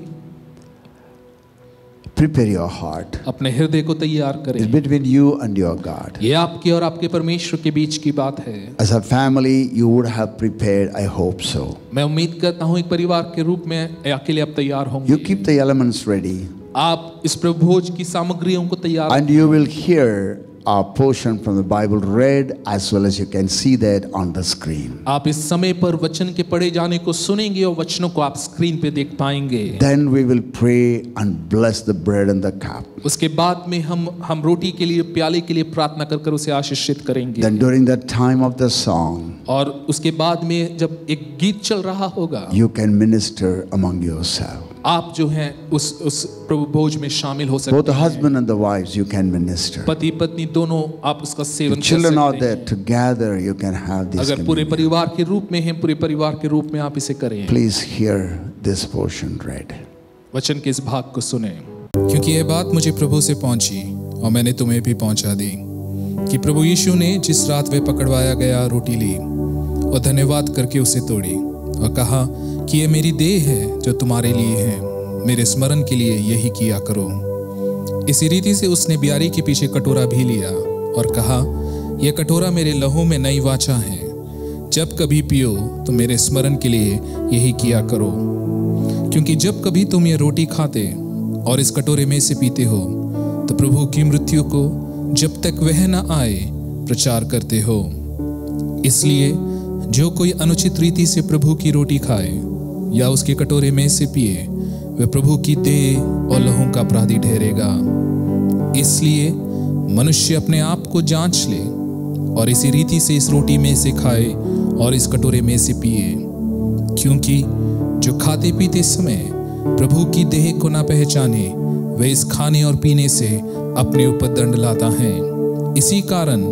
Prepare your heart. अपने हृदय को तैयार It's करें। between you and your God. ये आपके और आपके परमेश्वर के बीच की बात है। As a family, you would have prepared, I hope so. मैं उम्मीद करता हूँ एक परिवार के रूप में अकेले आप तैयार You होंगे। keep the elements ready, आप इस प्रभु भोज की सामग्रियों को तैयार, and you will hear a portion from the Bible read, as well as you can see that on the screen. आप इस समय पर वचन के पढ़े जाने को सुनेंगे और वचनों को आप स्क्रीन पे देख पाएंगे। Then we will pray and bless the bread and the cup. उसके बाद में हम रोटी के लिए प्याले के लिए प्रार्थना कर कर उसे आशीषित करेंगे। Then during the time of the song, और उसके बाद में जब एक गीत चल रहा होगा, you can minister among yourself. आप जो हैं उस प्रभु भोज में शामिल हो Both सकते the हैं। husband and the wives, you can minister. पति पत्नी दोनों आप उसका सेवन The कर children are सकते there हैं। together, you can have this अगर पूरे communion. परिवार के रूप में हैं, पूरे परिवार के रूप में आप इसे करें। Please hear this portion read. वचन के इस भाग को सुने। क्योंकि यह बात मुझे प्रभु से पहुंची और मैंने तुम्हें भी पहुंचा दी कि प्रभु यीशु ने जिस रात वह पकड़वाया गया रोटी ली और धन्यवाद करके उसे तोड़ी और कहा कि यह मेरी देह है जो तुम्हारे लिए है, मेरे स्मरण के लिए यही किया करो। इसी रीति से उसने ब्यारी के पीछे कटोरा भी लिया और कहा, यह कटोरा मेरे लहू में नई वाचा है, जब कभी पियो तो मेरे स्मरण के लिए यही किया करो। क्योंकि जब कभी तुम ये रोटी खाते और इस कटोरे में से पीते हो तो प्रभु की मृत्यु को जब तक वह न आए प्रचार करते हो। इसलिए जो कोई अनुचित रीति से प्रभु की रोटी खाए या उसके कटोरे में से पिए वह प्रभु की देह और लहू का अपराधी ठहरेगा। इसलिए मनुष्य अपने आप को जांच ले और इसी रीति से इस रोटी में से खाए और इस कटोरे में से पिए। क्योंकि जो खाते पीते समय प्रभु की देह को न पहचाने वह इस खाने और पीने से अपने ऊपर दंड लाता है। इसी कारण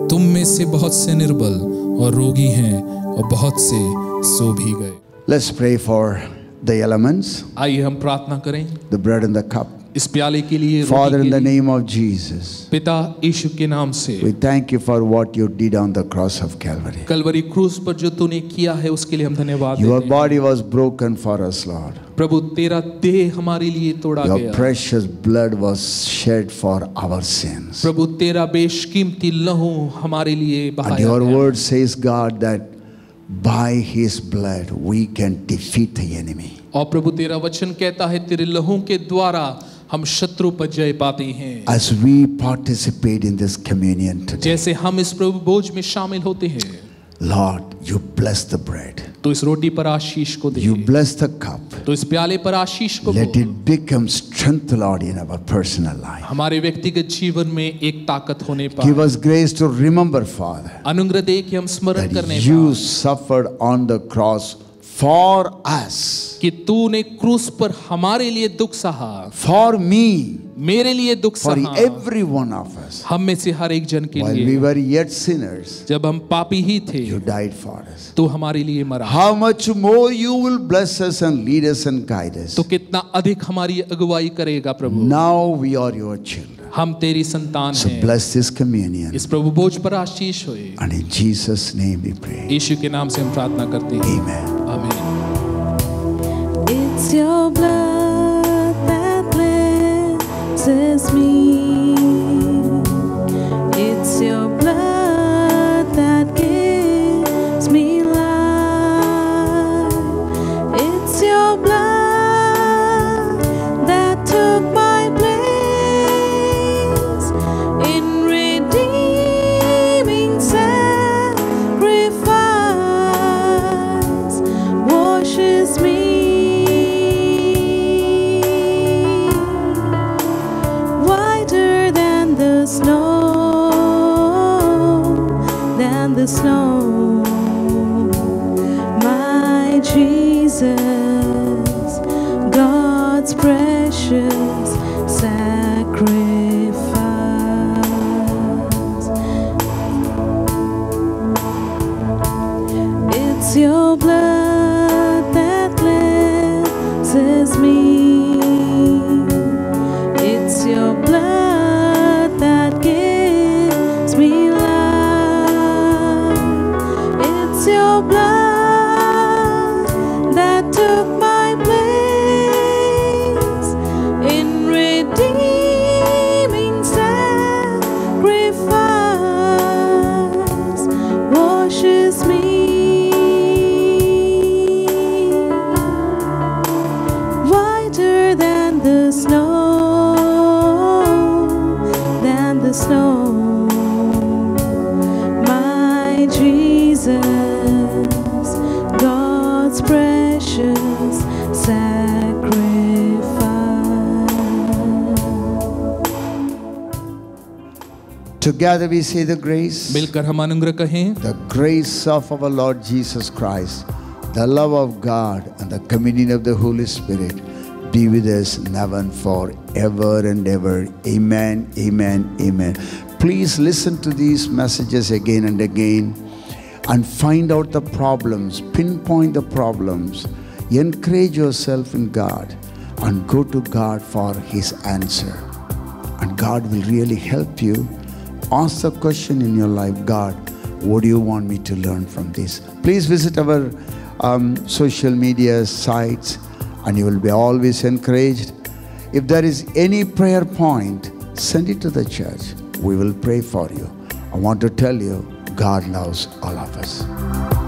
तुम में से बहुत से निर्बल और रोगी हैं और बहुत से सो भी गए। Let's pray for the elements, आइए हम प्रार्थना करें the bread and the cup. इस प्याले के लिए, Father, रोटी in के the लिए। name of Jesus, पिता यीशु के नाम से we thank you for what you did on the cross of Calvary. Kalvari क्रूस पर जो तूने किया है उसके लिए हम धन्यवाद Your देते हैं। body was broken for us, Lord. प्रभु तेरा देह हमारे लिए तोड़ा Your गया। precious blood was shed for our sins. प्रभु तेरा बेशकीमती लहू हमारे लिए And बहाया your गया। word says, God, that by his blood we can defeat the enemy. और प्रभु तेरा वचन कहता है तेरे लहू के द्वारा हम शत्रु पर जय पाते हैं। As we participate in this communion today, जैसे हम इस प्रभु भोज में शामिल होते हैं, Lord, you bless the bread. तो इस रोटी पर आशीष को दे, You bless the cup. तो इस प्याले पर आशीष को Let दो। it become strength, Lord, in our personal life. हमारे व्यक्तिगत जीवन में एक ताकत होने Give पर us grace to remember, Father, अनुग्रह दे कि हम स्मरण that करने you पर suffered on the cross for us, कि तूने क्रूस पर हमारे लिए दुख सहा, for me, मेरे लिए दुख for सहा, every one of us. हम में से हर एक जन के While we लिए। were yet sinners, जब हम पापी ही थे you died for us. तो हमारे लिए मरा। How much more you will bless us and lead us and guide us. तो कितना अधिक हमारी अगुवाई करेगा प्रभु। Now we are your children. हम तेरी संतान So हैं। bless this communion. इस प्रभु भोज पर आशीष होए। And in Jesus' name we pray. यीशु के नाम से हम प्रार्थना करते हैं। Amen. आमीन। It's your blood that cleanses me. It's your blood that gives me life. It's your blood that took my place in redeeming sacrifice. Washes me whiter than the snow, my Jesus, God's precious sacrifice. It's your blood that cleanses me. It's your blood that gives me life. It's your blood that took my place in redeeming sacrifice. Washes me whiter than the snow, my Jesus, God's precious sacrifice. Together we say the grace. मिलकर हम अनुग्रह कहें। The grace of our Lord Jesus Christ, the love of God, and the communion of the Holy Spirit be with us now and forever and ever. Amen, amen, amen. Please listen to these messages again and again and find out the problems, pinpoint the problems, encourage yourself in God and go to God for His answer. And God will really help you. Ask the question in your life, God, what do you want me to learn from this? Please visit our social media sites and you will be always encouraged. If there is any prayer point, send it to the church. We will pray for you. I want to tell you, God loves all of us.